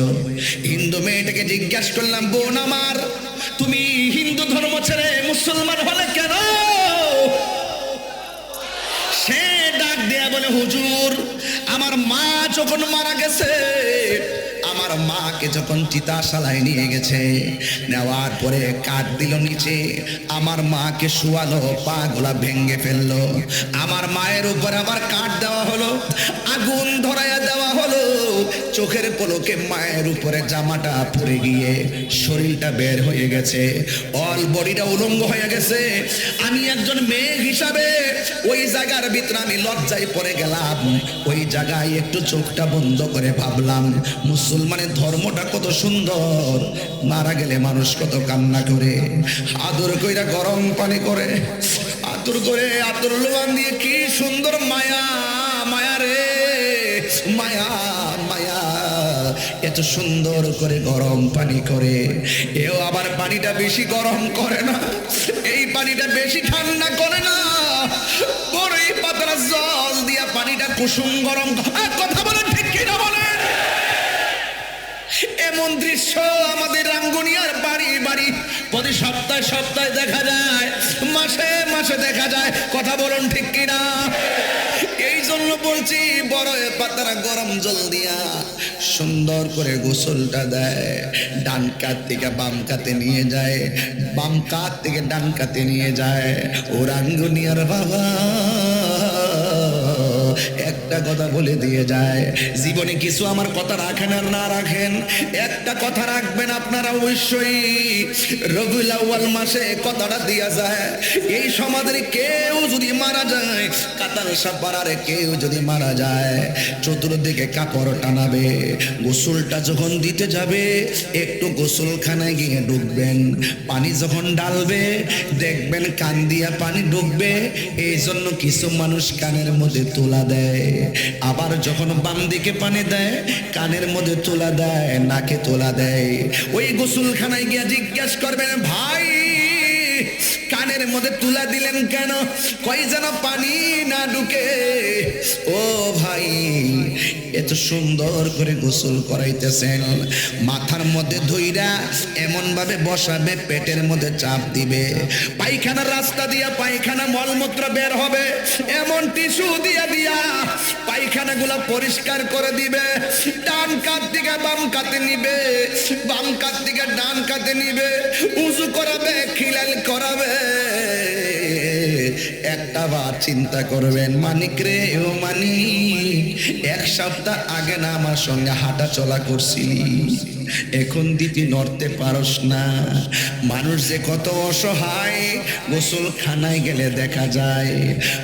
হিন্দু মেয়েটাকে জিজ্ঞাসা করলাম, বোন আমার, তুমি হিন্দু ধর্ম ছেড়ে মুসলমান হলে কেন? সে ডাক দেয়া বলে, হুজুর, আমার মা যখন মারা গেছে, আমার মাকে যখন চিতাশালায় নিয়ে গেছে, নেওয়ার পরে কাঠ দিল নিচে, আমার মাকে শুয়ালো, পা গুলা ভেঙে ফেললো। আমার মায়ের উপর আবার কাঠ দেওয়া হলো, আগুন ধরাইয়া দেওয়া হলো। চোখের পলকে মায়ের উপরে জামাটা পরে গিয়ে শরীরটা বের হয়ে গেছে, অল বডিটা উলঙ্গ হয়ে গেছে। আমি একজন মেয়ে হিসাবে ওই জায়গার ভিতরে আমি লজ্জায় পড়ে গেলাম। ওই জায়গায় একটু চোখটা বন্ধ করে ভাবলাম, মুসলমানের ধর্মটা কত সুন্দর। মারা গেলে মানুষ কত কান্না করে, আদর কইরা গরম পানি করে, আদর করে আদর লোবান দিয়ে, কি সুন্দর মায়া, মায়া রে মায়া, মায়া। এত সুন্দর করে গরম পানি করে, এও আবার পানিটা বেশি গরম করে না, এই পানিটা বেশি ঠান্ডা করে না, বড়ই পাতার জল দিয়া পানিটা কুসুম গরম। কথা বলেন ঠিক কিনা বলেন? এমন দৃশ্য আমাদের রাঙ্গুনিয়ার বাড়ি বাড়ি প্রতি সপ্তাহে সপ্তাহে দেখা যায়, মাসে মাসে দেখা যায়। কথা বলুন ঠিক কিনা? এই জন্য বলছি, বড় পাতারা গরম জল দিয়া সুন্দর করে গোসলটা দেয়, ডান কাত থেকে বাম কাতে নিয়ে যায়, বাম কাত থেকে ডান কাতে নিয়ে যায়। ও রাঙ্গুনিয়ার বাবা, একটা কথা বলে দিয়ে যায়, জীবনে কিছু আমার কথা রাখেন আর না রাখেন, একটা কথা রাখবেন আপনারা অবশ্যই, রবিউল আউয়াল মাসে কথাটা দিয়া যায়, এই সমাজের কেউ যদি মারা যায়, কাতাল সাপাড়ারে কেউ যদি মারা যায়, চতুর্দিকে কাপড় টানাবে, গোসলটা যখন দিতে যাবে একটু গোসলখানায় গিয়ে ঢুকবেন, পানি যখন ডালবে দেখবেন কান দিয়া পানি ঢুকবে, এই জন্য কিছু মানুষ কানের মধ্যে তুলা দেয়, আবার যখন বাম দিকে পানি দেয় কানের মধ্যে তুলা দেয়, নাকে তুলা দেয়। ওই গোসলখানায় গিয়ে জিজ্ঞাসা করবেন, ভাই কানের মধ্যে তুলা দিলেন কেন? কই যেন পানি না ঢুকে। ও ভাই, এত সুন্দর করে গোসল করাইতেছেন, মাথার মধ্যে ধইরা এমন ভাবে বসাবে, পেটের মধ্যে চাপ দিবে, পায়খানার রাস্তা দিয়া পায়খানা মলমূত্র বের হবে, এমন টিস্যু দিয়া দিয়া পায়খানাগুলো পরিষ্কার করে দিবে, ডান কাত থেকে বাম কাতে নিবে, বাম কাত থেকে ডান কাতে নিবে, উজু করাবে, খিলাল করাবে। একটা বার চিন্তা করবেন, মানিক রে ও মানিক, এক সপ্তাহ আগে না আমার সঙ্গে হাঁটা চলা করছিলি, এখন দিতি নড়তে পারস না। মানুষ যে কত অসহায় গোসলখানায় গেলে দেখা যায়,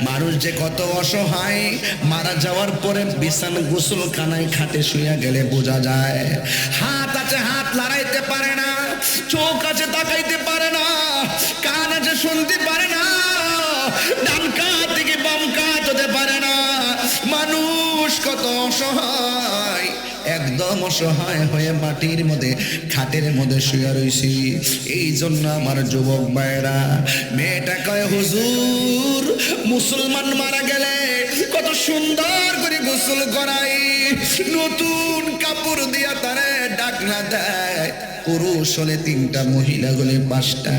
মানুষ যে কত অসহায় মারা যাওয়ার পরে বিছানা গোসলখানায় খাটে শুয়ে গেলে বোঝা যায়। হাত আছে হাত লড়াইতে পারে না, চোখ আছে তাকাইতে পারে না, কান আছে শুনতে পারে না, ডান কাত থেকে বাম কাত হতে পারে না। মানুষ কত অসহায়, একদম অসহায় হয়ে মাটির মধ্যে খাটের মধ্যে শুয়ে রইছি। এই জন্য আমার যুবক ভাইরা, মেয়েটা কয় হুজুর মুসলমান মারা গেলে কত সুন্দর করে গোসল করাই, নতুন কাপড় দিয়া তারে ডাকনা দেয়, পুরুষ হলে 3টা, মহিলা হলে 5টা,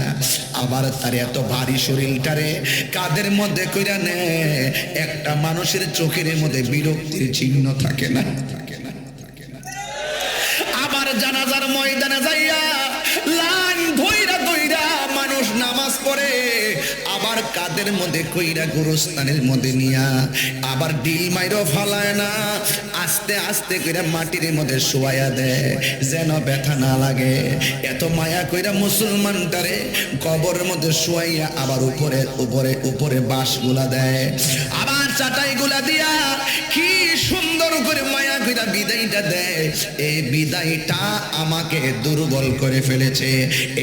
আবার তার এত ভারী শরীরটারে কাদের মধ্যে কইরা নেয়, একটা মানুষের চোখের মধ্যে বিরক্তির চিহ্ন থাকে না। আবার জানাজার ময়দানে যাইয়া লাইন ধইরা ধইরা মানুষ নামাজ পড়ে, আবার কাদের মধ্যে কইরা গোরস্থানের মধ্যে নিয়া আবার ডিল মাইরো ফালায় না, আস্তে আস্তে কইরা মাটির মধ্যে শোয়াইয়া দেয় যেন ব্যথা না লাগে। এত মায়া কইরা মুসলমানটারে কবরের মধ্যে শোয়াইয়া আবার উপরে উপরে উপরে বাঁশগুলা দেয়, আবার চাটাইগুলা দিয়া কি সুন্দর করে মায়া কইরা বিদায়টা দেয়। এই বিদায়টা আমাকে দুর্বল করে ফেলেছে।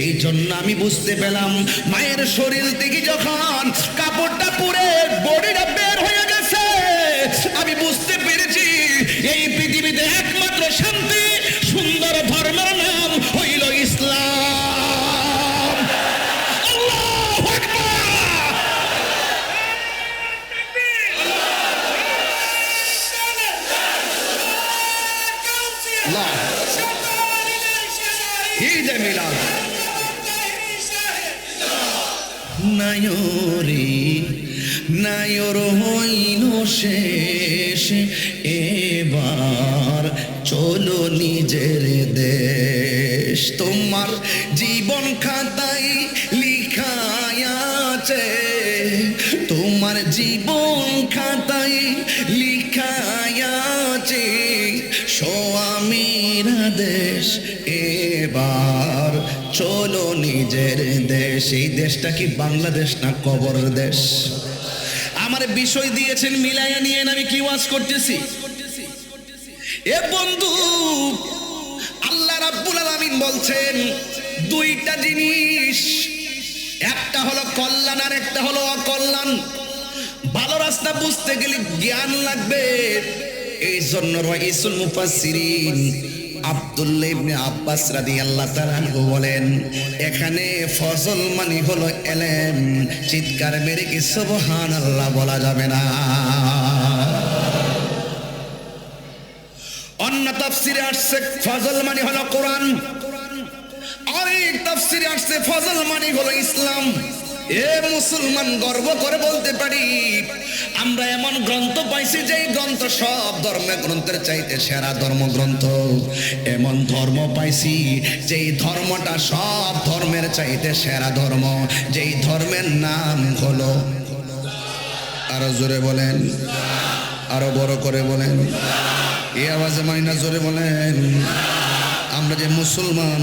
এই জন্য আমি বুঝতে পেলাম, মায়ের শরীর থেকে যখন কাপড়টা পুরে বডিটা বের হয়ে গেছে, আমি বুঝতে পেরেছি এই পৃথিবীতে একমাত্র শান্তি সুন্দর ধর্মের নাম হইল ইসলাম। আল্লাহু আকবার। ঈদে মিলাদ নায়রে নায়র হইল শেষ, এবার চলো নিজের দেশ। তোমার জীবন খাতায় লিখায় আছে, তোমার জীবন খাতায় লিখায় আছে, স্বামীর দেশ, এবার চলো নিজের দেশ। এই দেশটা কি বাংলাদেশ না কবর দেশ? আমার বিষয় দিয়েছেন মিলাইয়া নিয়ে, আমি কি ওয়াজ করতেছি? এ বন্ধু, আল্লাহ রাব্বুল আলামিন বলছেন 2টা জিনিস, একটা হলো কল্যাণ আর একটা হলো অকল্যাণ। ভালো রাস্তা বুঝতে গেলে জ্ঞান লাগবে। এই জন্য রাইসুল মুফাসসিরিন আব্দুল্লাহ ইবনে আব্বাস রাদিয়াল্লাহু তাআলা আনহু বলেন, এখানে ফজল মানে হলো ইলম। চিৎকার মেরে কি সুবহানাল্লাহ বলা যাবে না? অন্য তাফসিরে আসছে ফজল মানে হলো কোরআন, আরেক তাফসিরে আসছে ফজল মানে হলো ইসলাম। এ মুসলমান গর্ব করে বলতে পারি, আমরা এমন গ্রন্থ পাইছি যেই গ্রন্থ সব ধর্মের গ্রন্থের চাইতে সেরা ধর্মগ্রন্থ। এমন ধর্ম পাইছি যেই ধর্মটা সব ধর্মের চাইতে সেরা ধর্ম, যেই ধর্মের নাম হলো, আরো জোরে বলেন, আরো বড় করে বলেন, এই আওয়াজে মাইনা জোরে বলেন। আমরা যে মুসলমান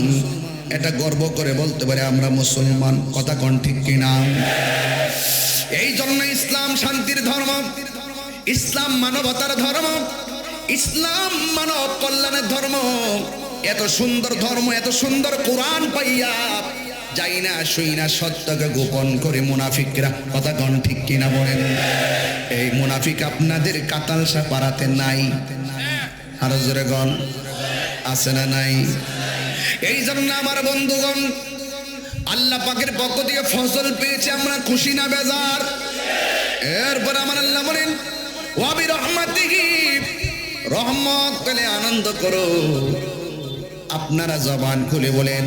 এটা গর্ব করে বলতে পারি আমরা মুসলমান, কথা কোন ঠিক কিনা? এই জন্য ইসলাম শান্তির ধর্ম, ইসলাম মানবতার ধর্ম, ইসলাম মানব কল্যাণের ধর্ম। এত সুন্দর ধর্ম, এত সুন্দর কোরআন পাইয়া যাই না শুই না সত্যকে গোপন করে মুনাফিকরা, কথা কোন ঠিক কিনা বলেন? এই মুনাফিক আপনাদের কাতালসা পাড়াতে নাই, আরো জোরে গণ আছে না নাই? এই জন্য আমার বন্ধুগণ, আল্লাহ পাকের পক্ষ থেকে ফসল পেয়েছে, আমরা খুশি না বেজার? এরপর আমার আল্লাহ বলেন ওয়াবি রহমাতিহি, রহমত পেলে আনন্দ করো। আপনারা জবান খুলে বলেন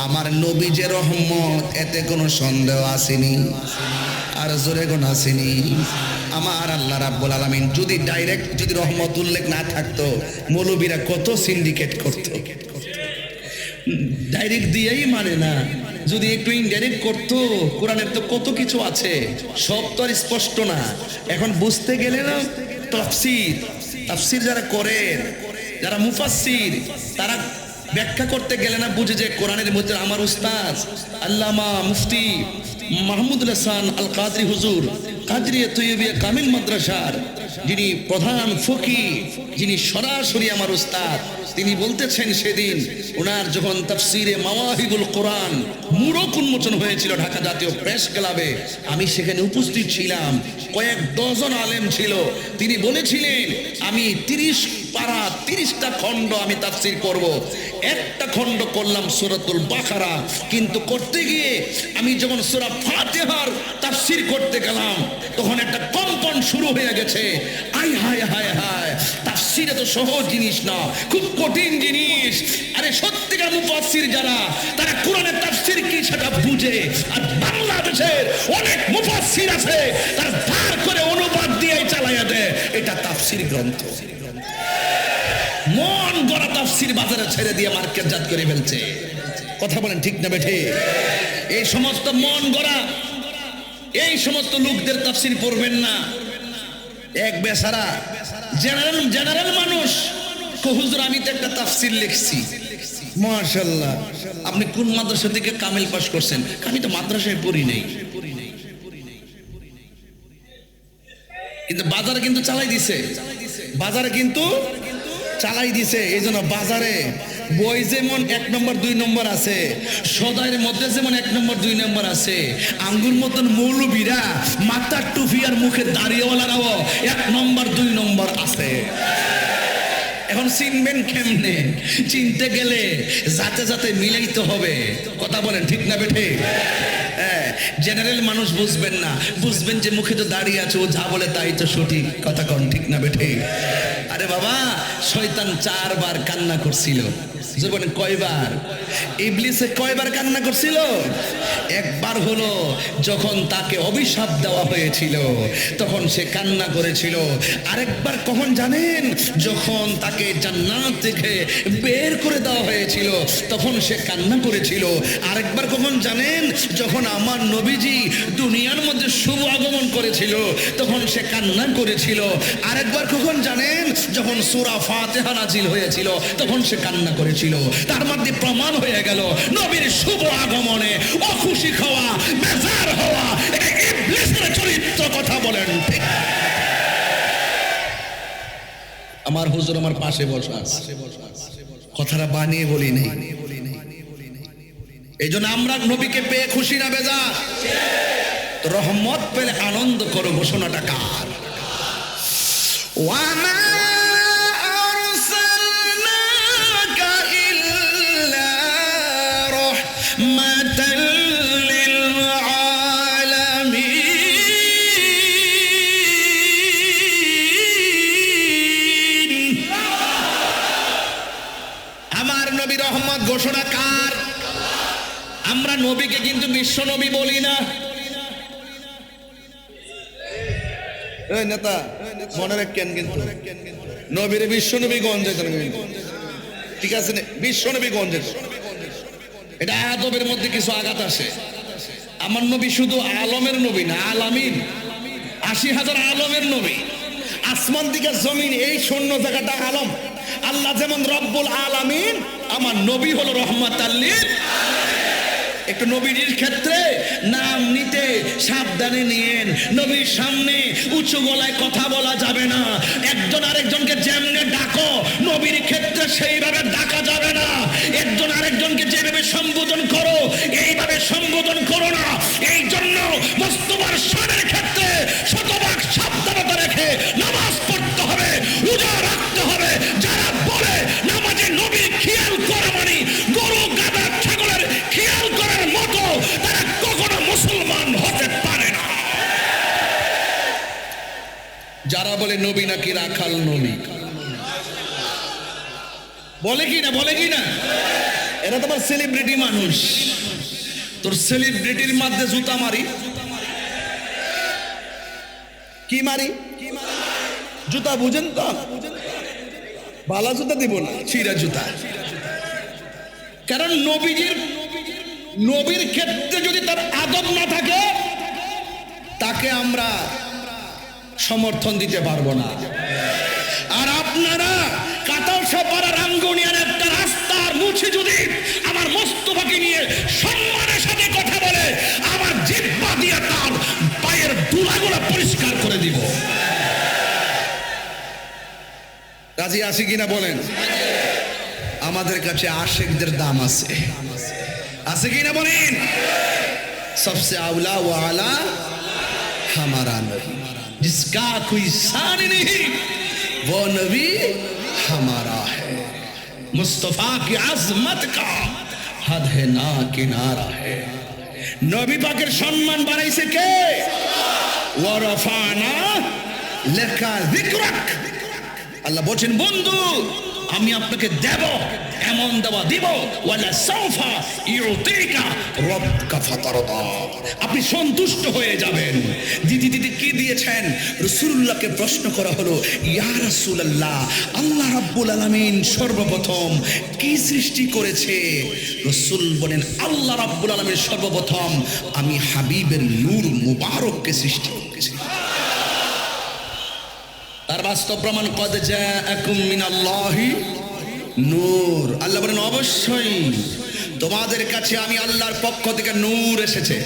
আমার নবী যে রহমত, এতে কোনো সন্দেহ আসেনি, আর জোরে কোন আসেনি? আমার আল্লাহ রাব্বুল আলামিন যদি ডাইরেক্ট যদি রহমত উল্লেখ না থাকতো, মৌলবীরা কত সিন্ডিকেট করতো। ডাইরেক্ট দিয়েই মানে না, যদি একটু ইনডাইরেক্ট করতো, কোরআনের তো কত কিছু আছে, সব তো আর স্পষ্ট না। এখন বুঝতে গেলে না তাফসীর, তাফসীর যারা করেন, যারা মুফাসসির, তারা ব্যাখ্যা করতে গেলে না বুঝে যে কোরআনের মধ্যে আমার উস্তাদ আল্লামা মুফতি মাহমুদুল হাসান আল কাদরি হুজুর, কাদরিয়া তৈয়বিয়া কামিল মাদ্রাসার যিনি প্রধান ফকি, যিনি সরাসরি আমার উস্তাদ, তিনি বলতেছেন সেদিন ওনার যখন তাফসিরে মাওয়াহিবুল কোরআন মূরক উন্মোচন হয়েছিল ঢাকা জাতীয় প্রেস ক্লাবে, আমি সেখানে উপস্থিত ছিলাম, কয়েক ডজন আলেম ছিল। তিনি বলেছিলেন আমি 30 পারা 30টা খণ্ড আমি তাফসির করব। একটা খণ্ড করলাম সূরাতুল বাকারা, কিন্তু করতে গিয়ে আমি যখন সূরা ফাতিহার তাফসির করতে গেলাম, তখন একটা কম্পন শুরু হয়ে গেছে। আয় হায় হায় হায়, তাফসির তো সহজ জিনিস না, খুব কঠিন জিনিস। আরে সত্যিকার মুফাসসির যারা, তারা কোরআনের তাফসির কি সেটা বুঝে। আর বাংলাদেশের অনেক মুফাসসির আছে, তারা ধার করে অনুবাদ দিয়ে চালাইয়া দেয়, এটা তাফসির গ্রন্থ। মন গড়া তাফসির বাজারে ছেড়ে দিয়ে মার্কেটজাত করে ফেলছে, কথা বলেন ঠিক না বেঠে? এই সমস্ত মন গড়া, এই সমস্ত লোকদের তাফসির পড়বেন না। এক বেচারা জেনারেল মানুষ হুজুর আমি তো একটা তাফসির লিখছি, মাশাআল্লাহ। আপনি কোন মাদ্রাসা থেকে কামিল পাস করছেন? আমি তো মাদ্রাসায় পড়ি নাই, কিন্তু বাজারে কিন্তু চালাই দিছে, বাজারে কিন্তু চালাই দিছে। এই জন্য বাজারে বই যেমন 1 নম্বর 2 নম্বর আছে, সদাইয়ের মধ্যে যেমন 1 নম্বর 2 নম্বর আছে, আঙ্গুর মতন মৌলবীরা মাথার টুপি আর মুখে দাড়িওয়ালারাও 1 নম্বর 2 নম্বর আছে। এখন চিনবেন কেমনে? চিনতে গেলে যাতে যাতে মিলাইতে হবে, কথা বলেন ঠিক না বেঠে? জেনারেল মানুষ বুঝবেন না, বুঝবেন যে মুখে তো দাঁড়িয়ে আছে, ও যা বলে তাই তো সঠিক, কথা কন ঠিক না বেঠে? আরে বাবা, শয়তান 4 বার কান্না করছিল। বলেন কয়বার? ইবলিসে কয়বার কান্না করছিল? একবার হলো যখন তাকে অভিশাপ দেওয়া হয়েছিল, তখন সে কান্না করেছিল। আরেকবার কখন জানেন? যখন তাকে জান্নাত থেকে বের করে দেওয়া হয়েছিল, তখন সে কান্না করেছিল। আরেকবার কখন জানেন? যখন আমার নবীজি দুনিয়ার মধ্যে শুভ আগমন করেছিল, তখন সে কান্না করেছিল। আরেকবার কখন জানেন? যখন সূরা ফাতিহা নাজিল হয়েছিল, তখন সে কান্না করেছিল। তার মধ্যে প্রমাণ হয়ে গেল নবীর শুভ আগমনে অখুশি হওয়া, বেজার হওয়া এটা ইবলিসের চরিত্র, কথা বলেন ঠিক? আমার হুজুর আমার পাশে বসা আছে, কথাটা বানিয়ে বলি নেই। এই জন্য আমরা নবীকে পেয়ে খুশি না বেজার? রহমত পেলে আনন্দ করো, ঘোষণাটা কার? ওয়ামা ঘোষণা কার? আমরা নবীকে কিন্তু বিশ্ব নবী বলি না। এই নেতা মনে রাখেন, কিন্তু নবীর বিশ্ব নবী গঞ্জে, ঠিক আছে? বিশ্ব নবী গঞ্জে, এটা আদবের মধ্যে কিছু আঘাত আসে। আমার নবী শুধু আলমের নবী না, আলামিন, 80,000 আলমের নবী। আসমান দিকে জমিন এই শূন্য জায়গাটা আলম। আল্লাহ যেমন রব্বুল আলামিন, আমার নবী হলো রহমাতাল লিল। একটু নবীর ক্ষেত্রে নাম নিতে সাবধানে নিয়েন। নবীর সামনে উঁচু গলায় কথা বলা যাবে না। একজন আরেকজনকে যেমনে ডাকো, নবীর ক্ষেত্রে সেইভাবে ডাকা যাবে না। একজন আরেকজনকে যেভাবে সম্বোধন করো, এইভাবে সম্বোধন করো না। এই জন্য মোস্তফার শানের ক্ষেত্রে শতভাগ সাবধানতা রেখে নামাজ পড়তে হবে, রোজা রাখতে হবে। যারা বলে নামাজে নবীর খেয়াল করে মানে গরু গাধা ছাগলের খেয়াল করার মতো, তারা কখনো মুসলমান হতে পারে না। যারা বলে নবী নাকি রাখাল নবী, বলে কি না, বলে কি না, এরা তোমার সেলিব্রিটি মানুষ। তোর সেলিব্রিটির মধ্যে জুতা মারি, কি মারি, জুতা বুঝেন তো, ভালো জুতা দিব না, ছিঁড়া জুতা। কারণ নবীর ক্ষেত্রে যদি তার আদব না থাকে, তাকে আমরা সমর্থন দিতে পারবো না। আর আপনারা কাতালসা পাড়া রাঙ্গুনিয়ার একটা রাস্তার মুছে যদি আমার মোস্তফাকে নিয়ে সম্মানের সাথে কথা বলে, আমার জিহ্বা দিয়ে তার পায়ের ধুলাগুলো পরিষ্কার করে দিব। রাজি আছি কিনা বলেন? আমাদের কাছে আশিকদের দাম আছে, আছে কিনা বলেন? সবসে আউলা ও আলা हमारा नबी, जिसका कोई शान नहीं वो नबी हमारा है। मुस्तफा की आजमत का हद है ना किनारा है। नबी पाकेर सम्मान बानाइছে কে? ওয়া রাফানা লাকা যিকরাক। আল্লাহ বলেন বন্ধু আমি আপনাকে দেব, এমন দেওয়া দিব, ওয়ালা সাউফা ইউতিকা রাব্বুকা ফাতারদা, আপনি সন্তুষ্ট হয়ে যাবেন। দিদি কি দিয়েছেন? রাসূলুল্লাহকে প্রশ্ন করা হলো, ইয়া রাসূলুল্লাহ, আল্লাহ রাব্বুল আলামিন সর্বপ্রথম কি সৃষ্টি করেছে? রাসূল বলেন, আল্লাহ রাব্বুল আলামিন সর্বপ্রথম আমি হাবিবের নূর মুবারককে সৃষ্টি করেছি। তার বাস্তব প্রমাণ, কদ জাআকুম মিনাল্লাহি নূর। আল্লাহ বলেন অবশ্যই তোমাদের কাছে আমি আল্লাহর পক্ষ থেকে নূর এসেছে।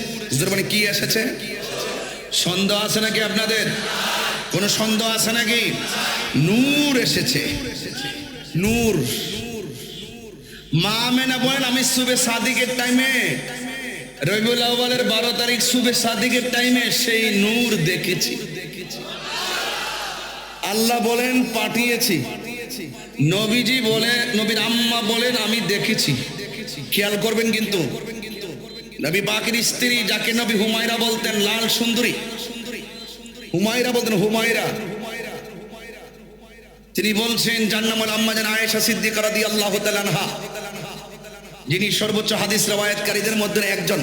মানে কি এসেছে? সন্দেহ আছে নাকি আপনাদের? কোনো সন্দেহ আছে নাকি? নূর এসেছে, নূর। মা আমেনা বলেন আমি সুবে সাদিকের টাইমে, রবিউল আউয়ালের 12 তারিখ সুবে সাদিকের টাইমে সেই নূর দেখেছি। আল্লাহ বলেন পাঠিয়েছি, নবীজি বলে, নবীর আম্মা বলেন আমি দেখেছি। খেয়াল করবেন কিন্তু নবী পাকের স্ত্রী যাকে নবী হুমায়রা বলতেন, লাল সুন্দরী হুমায়রা বলতেন, হুমায়রা, তিনি বলছেন যার নাম হলো আম্মা জান আয়েশা সিদ্দিকা রাদিয়াল্লাহু তাআলা আনহা, যিনি সর্বোচ্চ হাদিস রওয়ায়াতকারীদের মধ্যে একজন।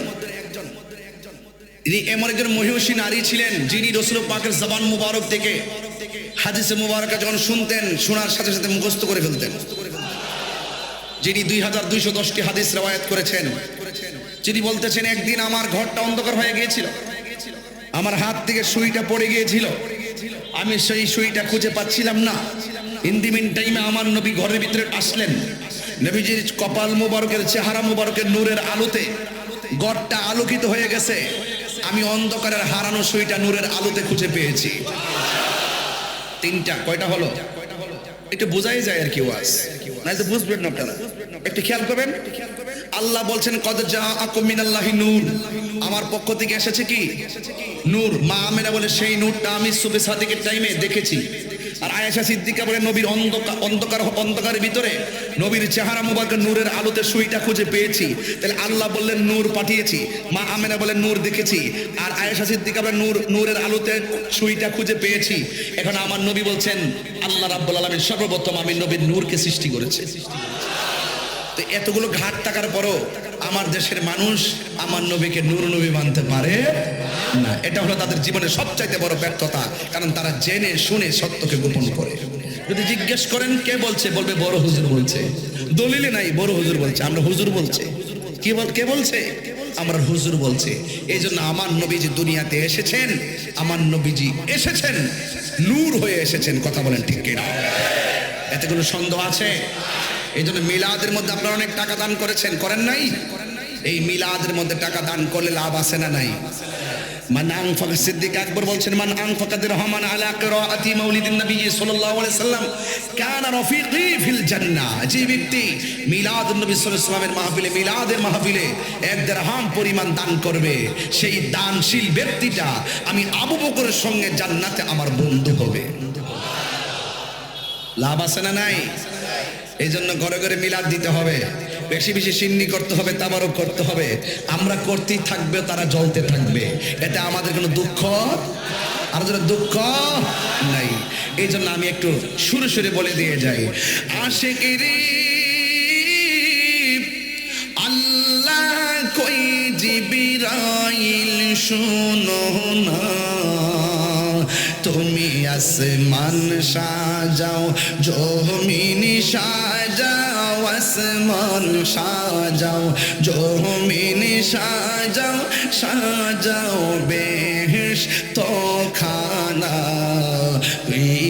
তিনি এমন একজন মহিষী নারী ছিলেন যিনি রাসূল পাকের জবান মুবারক থেকে হাদিসে মুবারকা যখন শুনতেন, শোনার সাথে সাথে মুখস্থ করে ফেলতেন। যিনি 2210টি হাদিস রওয়ায়াত করেছেন, যিনি বলতেছেন একদিন আমার ঘরটা অন্ধকার হয়ে গিয়েছিল, আমার হাত থেকে সুইটা পড়ে গিয়েছিল, আমি সেই সুইটা খুঁজে পাচ্ছিলাম না। ইন দি মিন টাইমে আমার নবী ঘরের ভিতরে আসলেন। নবীজির কপাল মুবারকের, চেহারা মুবারকের নূরের আলোতে ঘরটা আলোকিত হয়ে গেছে। আমি অন্ধকারের হারানো সুইটা নূরের আলোতে খুঁজে পেয়েছি। তিনটা, কয়টা হলো? একটু বোঝাই যায় আর কি ওয়াজ, নাইলে বুঝবেন না আপনারা। একটু খেয়াল করবেন, আল্লাহ বলছেন কদ জাআকুম মিনাল্লাহি নূর, আমার পক্ষ থেকে এসেছে কি? নূর। মা আমেনা বলে সেই নূরটা আমি সুবে সাদিকের টাইমে দেখেছি। আর আয়েশা সিদ্দিকা বলে নবীর অন্ধকারের ভিতরে নবীর চেহারা মুবারকের নূরের আলোতে সুইটা খুঁজে পেয়েছি। তাহলে আল্লাহ বললেন নূর পাঠিয়েছি, মা আমেনা বলেন নূর দেখেছি, আর আয়েশা সিদ্দিকা বলে নূরের আলোতে সুইটা খুঁজে পেয়েছি। এখন আমার নবী বলছেন আল্লাহ রাব্বুল আলামিন সর্বপ্রথম আমি নবীর নূরকে সৃষ্টি করেছে। তো এতগুলো ঘাট থাকার পরও আমার দেশের মানুষ আমার নবীকে নূর নবী মানতে পারে না। এটা হলো তাদের জীবনের সবচাইতে বড় ব্যর্থতা, কারণ তারা জেনে শুনে সত্যকে গোপন করে। যদি জিজ্ঞেস করেন কে বলছে, বলবে বড় হুজুর বলছে। দলিলে নাই, বড় হুজুর বলছে, আমরা হুজুর বলছে। কে বলছে? আমার হুজুর বলছে। এই জন্য আমার নবীজি দুনিয়াতে এসেছেন, আমার নবীজি এসেছেন নূর হয়ে এসেছেন। কথা বলেন ঠিক কিনা? এতে কোনো সন্দেহ আছে? এই জন্য মিলাদের মধ্যে আপনারা অনেক টাকা দান করেছেন, করেন নাই? এই মিলাদের মধ্যে টাকা দান করলে লাভ আছে না নাই? মান আনফাকা, সিদ্দিক আকবর বলছেন, মান আনফাকা দিরহামান আলা কিরাআতি মাউলিদিন নবী সাল্লাল্লাহু আলাইহি সাল্লাম কানা রাফিকি ফিল জান্নাহ। যে ব্যক্তি মিলাদুন নবী সাল্লাল্লাহু আলাইহি সাল্লামের মাহফিলে, মিলাদের মাহফিলে 1 দিরহাম পরিমাণ দান করবে, সেই দানশীল ব্যক্তিটা আমি আবু বকরের সঙ্গে জান্নাতে আমার বন্ধু হবে। লাভ আছে না নাই? এই জন্য ঘরে ঘরে মিলাদ দিতে হবে, বেশি বেশি সিন্নি করতে হবে, তাবারক করতে হবে। আমরা করতেই থাকবে, তারা জ্বলতে থাকবে, এতে আমাদের কোনো দুঃখ আর যারা দুঃখ নাই। এই জন্য আমি একটু সুরে সুরে বলে দিয়ে যাই, আশিকিরি আল্লাহ কই জিবরাইল শুনো না, তুমি আসমান সাজাও, জমিন সাজাও, আসমান সাজাও, জমিন সাজাও, সাজাও বেহেশত খানা।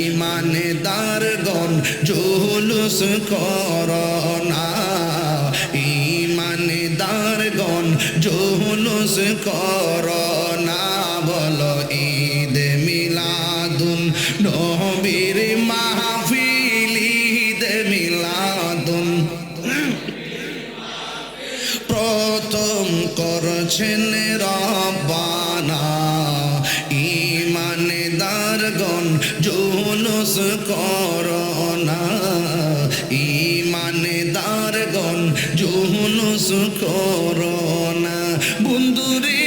ঈমানদারগণ জুলুস করোনা, ঈমানদারগণ জুলুস করোনা। বলো ঈদ মিলাদুন নবীর মাহফিল, ঈদ মিলাদুন প্রথম করছেন রব্বানা। ঈমানদারগণ জুলুস করোনা, ঈমানদারগণ জুলুস করোনা। বন্ধুরে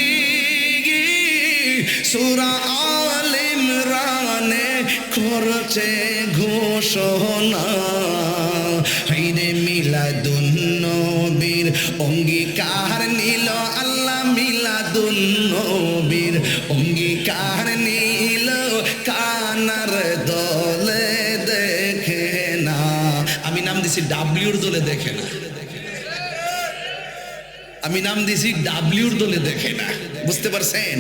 সূরা আল ইমরানে করছে ঘোষণা, ঈদে মিলাদুন নবীর অঙ্গীকার নিল আল্লাহ, মিলাদুন নবীর অঙ্গীকার নিল, কানার দলে দেখে না। আমি নাম দিছি ডাব্লিউর দলে দেখে না, আমি নাম দিছি ডাব্লিউর দলে দেখে না। বুঝতে পারছেন?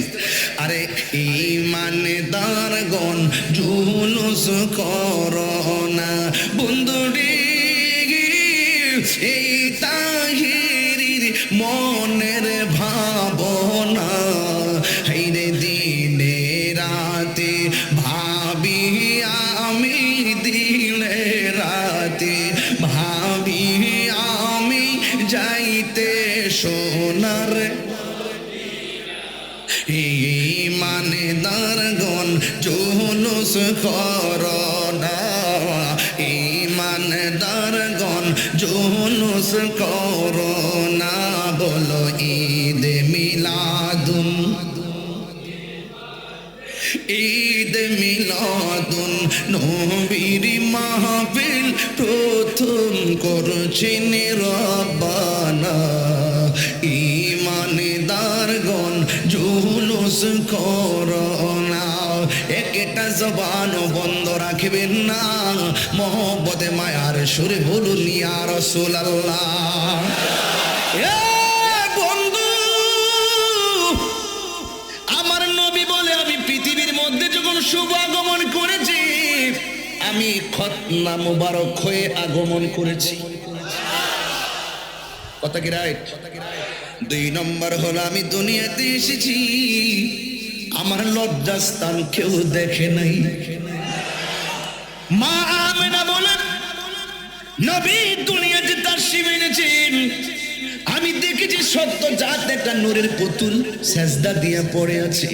আরে ঈমানদারগণ জুলুস করোনা। বন্ধুরে এই তাহিরির মনের ভাবনা, হাইরে দিনে রাতে ভাবি আমি, দিনে রাতে ভাবি আমি, যাইতে সোনার। ঈমানদারগণ জুলুস করোনা, ঈমানদারগণ জুলুস করোনা। বলো ঈদ মিলাদুন, ঈদ মিলাদুন নবীর মাহফিল প্রথম করছেন রব্বানা। ঈমানদারগণ জুলুস করোনা। একটা জবান বন্ধ রাখবেন না, মহব্বতে মায়ার সুরে বলুন ইয়া রাসূলুল্লাহ। এ বন্ধু, আমার নবী বলে আমি পৃথিবীর মধ্যে যখন শুভ আগমন করেছি, আমি খতনা মুবারক হয়ে আগমন করেছি। কথা কি রাইট? 2 নম্বর হলো আমি দুনিয়াতে এসেছি, আমার লজ্জাস্থান কেউ দেখে নাই। মা আমেনা বলেন, নবী দুনিয়াতে তাশরীফ এনেছেন, আমি দেখেছি সত্য জাত একটা নূরের পুতুল সেজদা দিয়ে পড়ে আছে।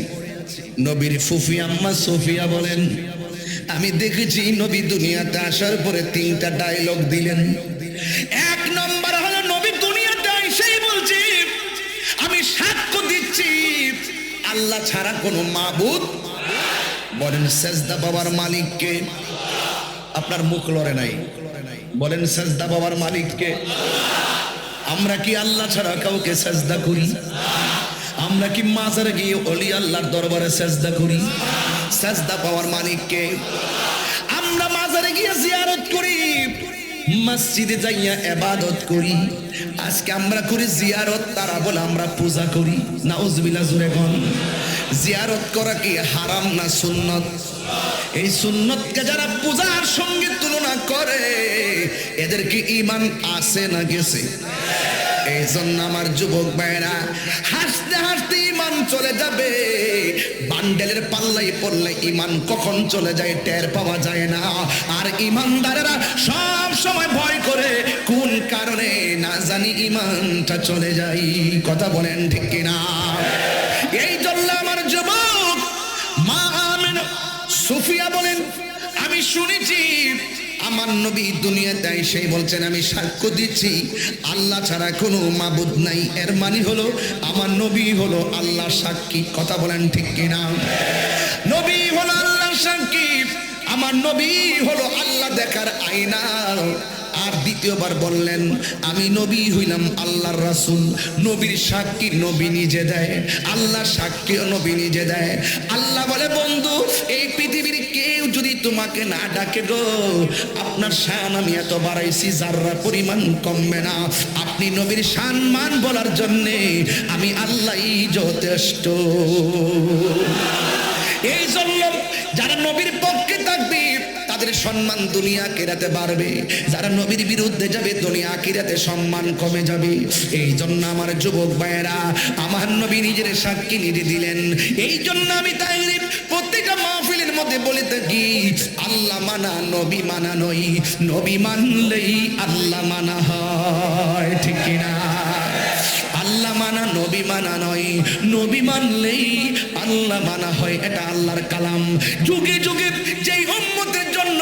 নবীর ফুফি আম্মা সুফিয়া বলেন, আমি দেখেছি নবী দুনিয়াতে আসার পরে 3টা ডায়লগ দিলেন। 1 নম্বর হলো নবী দুনিয়াতে এসেই বলছি, আমি সাক্ষ্য দিচ্ছি আল্লাহ ছাড়া কোনো মাবুদ। বলেন সেজদা বাবার মালিককে? আপনার মুখ লড়ে নাই, বলেন সেজদা বাবার মালিককে? আমরা কি আল্লাহ ছাড়া কাউকে সেজদা করি? আমরা কি মাজারে গিয়ে ওলি আল্লাহর দরবারে সেজদা করি? সেজদা পাওয়ার মালিককে। আমরা মাজারে গিয়ে জিয়ারত করি, মসজিদে যাইয়া ইবাদত করি। আজকে আমরা করি জিয়ারত, তারা বলে আমরা পূজা করি। নাউজুবিল্লাহ, জোরে কোন। জিয়ারত করা কি হারাম না সুন্নত? এই সুন্নতকে যারা পূজার সঙ্গে তুলনা করে এদের কি ঈমান আছে না গেছে? এই জন্য আমার যুবক ভাইরা, হাসতে হাসতে ঈমান চলে যাবে। বান্ডেলের পাল্লাই পড়লে ঈমান কখন চলে যায় টের পাওয়া যায় না। আর ঈমানদারেরা সব সময় ভয় করে, কোন কারণে না জানি ঈমানটা চলে যায়। কথা বলেন ঠিক কিনা? এই জন্য আমার যুবক মা আমিনা সুফিয়া বলেন, আমি শুনেছি আমার নবী দুনিয়াতে এসে বলছেন, আমি সাক্ষ্য দিচ্ছি আল্লাহ ছাড়া কোনো মাবুদ নাই। এর মানে হলো আমার নবী হলো আল্লাহ সাক্ষী। কথা বলেন ঠিক কিনা? নবী হলো আল্লাহ সাক্ষী, আমার নবী হলো আল্লাহ দেখার আয়না। আর দ্বিতীয়বার বললেন, আমি নবী হইলাম আল্লাহর রাসূল। নবীর সাক্ষী নবী নিজে দেয়, আল্লাহ সাক্ষীও নবী নিজে দেয়। আল্লাহ বলে, বন্ধু এই পৃথিবীর কেউ যদি তোমাকে না ডাকে গো, আপনার শান আমি এত বাড়াইছি যাররা পরিমাণ কমবে না। আপনি নবীর সম্মান বলার জন্যে আমি আল্লাহই যথেষ্ট। এই জন্য যারা নবীর পক্ষে থাকবে তাদের সম্মান দুনিয়া আখিরাতে বাড়বে, যারা নবীর বিরুদ্ধে যাবে দুনিয়া আখিরাতে সম্মান কমে যাবে। এই জন্য আমার যুবক ভাইয়েরা, আমার নবী নিজের সাক্ষী নিজে দিলেন। এই জন্য আমি তাই প্রত্যেকটা মাহফিলের মধ্যে বলে থাকি, আল্লাহ মানা নবী মানা নয়, নবী মানলেই আল্লাহ মানা হয়। ঠিক কিনা? আল্লাহ মানা নবী মানা নয়, নবী মানলেই আল্লাহ মানা হয়। এটা আল্লাহর কালাম। যুগে যুগে যেই উম্মতের জন্য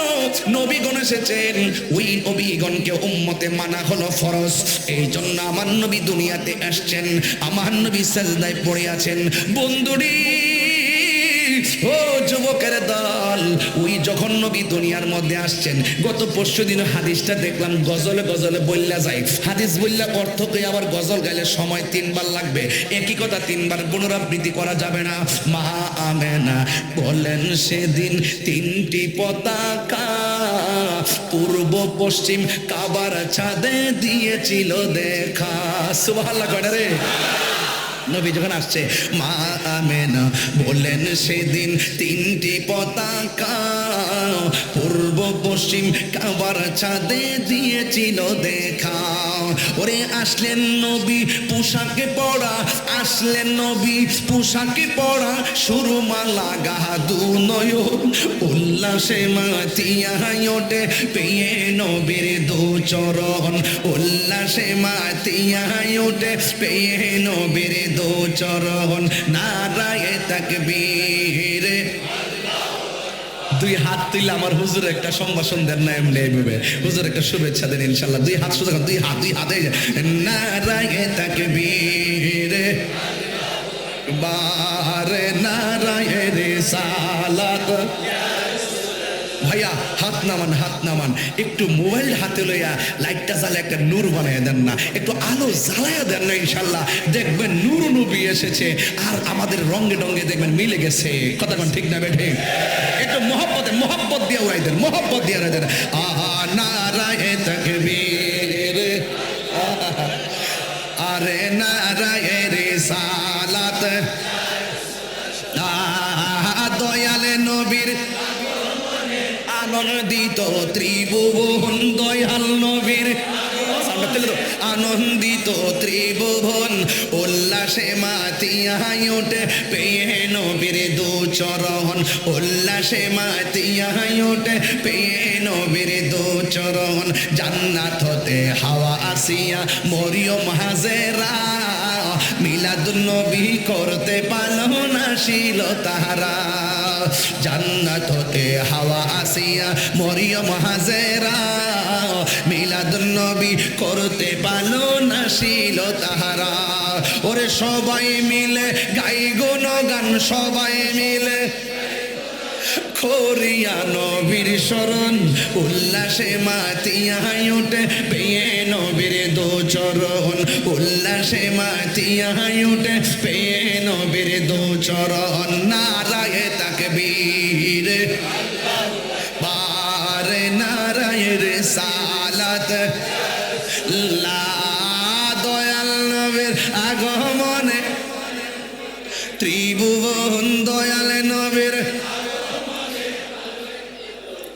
নবীগণ এসেছেন, ওই নবীগণকে উম্মতে মানা হলো ফরজ। এই জন্য আমার নবী দুনিয়াতে আসছেন, আমার নবী সাজদায় পড়ে আছেন। বন্ধুরি ও যুবকের দল, ওই যখন নবী দুনিয়ার মধ্যে আসছেন, গত পরশু দিন হাদিসটা দেখলাম, গজলে গজলে বললা যায়। হাদিস বললা অর্থ কই, আবার গজল গাইলে সময় 3 বার লাগবে, একই কথা 3 বার পুনরাবৃত্তি করা যাবে না। মা আমেনা বলেন, সেদিন 3টি পতাকা পূর্ব পশ্চিম কাবার ছাদে দিয়েছিল দেখা। সুবহানাল্লাহ কয়টা রে? নবী যখন আসছে, মা আমেনা বলেন, সেদিন 3টি পতাকা পূর্ব পশ্চিম কাবার ছাদে দিয়েছিল দেখা। ওরে আসলেন নবী পোশাকে পরা, আসলেন নবী পোশাকে পরা, সুরমা লাগা দু নয়ন, উল্লাসে মাতিয়া ওঠে পেয়ে নবীর দু চরণ, উল্লাসে মাতিয়া ওঠে পেয়ে নবীর দু চরণ। নারায়ে তাকবীর। দুই হাত তুলে আমার হুজুর একটা সম্ভাষণ দেন না এমনি এইভাবে, হুজুর একটা শুভেচ্ছা দেন ইনশাল্লাহ। দুই হাত সোজা, দুই হাতে নারায়ে তাকবীর, বারে নারায়ে রিসালাত। ভাইয়া হাত নামান, হাত নামান। একটু মোবাইল হাতে লইয়া লাইটটা জ্বালে একটা নূর বানাইয়া দেন না, একটু আলো জ্বালাইয়া দেন না, ইনশাল্লাহ দেখবেন নূর নবী এসেছে আর আমাদের রঙে ডঙ্গে দেখবেন মিলে গেছে। কথা কোন ঠিক না বেঠে? একটু মহব্বত দিয়ে উড়াই দেন, মহব্বত দিয়ে উড়াই দেন। নারায়ে তাকবীর, আরে নারায়ে রিসালাত। দয়ালে নবীর আনন্দিত ত্রিভুবন, দয়াল নবীর আনন্দিত ত্রিভুবন, উল্লাসে মাতিয়া ওঠে পেয়ে নবীর দু চরণ, উল্লাসে মাতিয়া ওঠে পেয়ে নবীর দু চরণ। জান্নাত হতে হাওয়া আসিয়া মরিয়ম হাজেরা, মিলাদুন নবী করতে পারলো না ছিল তাহারা। জান্নাত হতে হাওয়া আসিয়া মরিয়ম হাজেরা, মিলাদুন নবী করতে পারলো না ছিল তাহারা। ওরে সবাই মিলে গাই গুণগান, সবাই মিলে করিয়া নবীর শরণ, উল্লাসে মাতিয়া ওঠে পেয়ে নবীর দু চরণ, উল্লাসে মাতিয়া ওঠে পেয়ে নবীর দু চরণ। নারায়ে তাকবীর, বারে নারায়ে রিসালাত। দয়াল নবীর আগমনে ত্রিভুবন দয়াল নবীর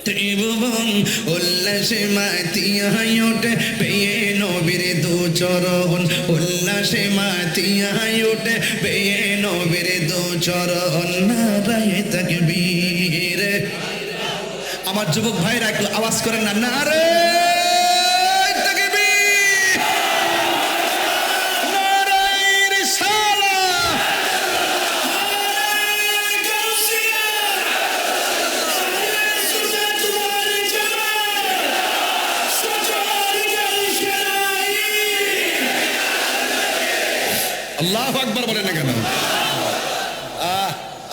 ত্রিভুবন উল্লাসে মাতিয়ায় ওঠে পেয়ে নবীর দু চরণ উল্লাসে মাতিয়ায় ওঠে পেয়ে নবীর দু চরণ নারায়ে তাকবীর। আমার যুবক ভাইরা একটু আওয়াজ করেন না, নারে তাকবীর, নারে রিসালাত, নারে গাউসিয়া, নারে সুন্নাতুল জামাত, সজরিয়াল শরাই। আল্লাহু আকবার বলেন না কেন?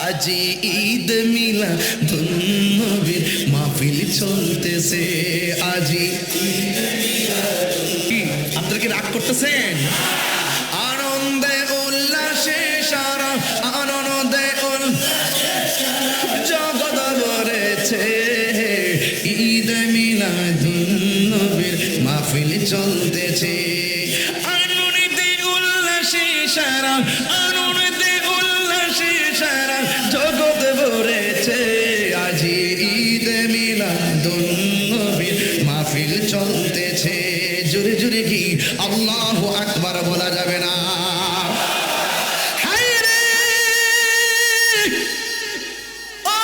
আজি ঈদ মিলাদুন্নবীর মাহফিল চলতেছে, আজি আপনারা কি রাগ করতেছেন? আনন্দে উল্লাসে সারা আনন্দে জগৎ ভরেছে, ঈদ মিলাদুন্নবীর মাহফিল চলতেছে, আনন্দে উল্লাসে সারা আনন্দে উল্লাসে সারা জগৎ ভরেছে, আজি ঈদ মিলাদুন্নবীর মাহফিল চলতেছে। জোরে জোরে কি আল্লাহু আকবার বলা যাবে না? হায় রে ও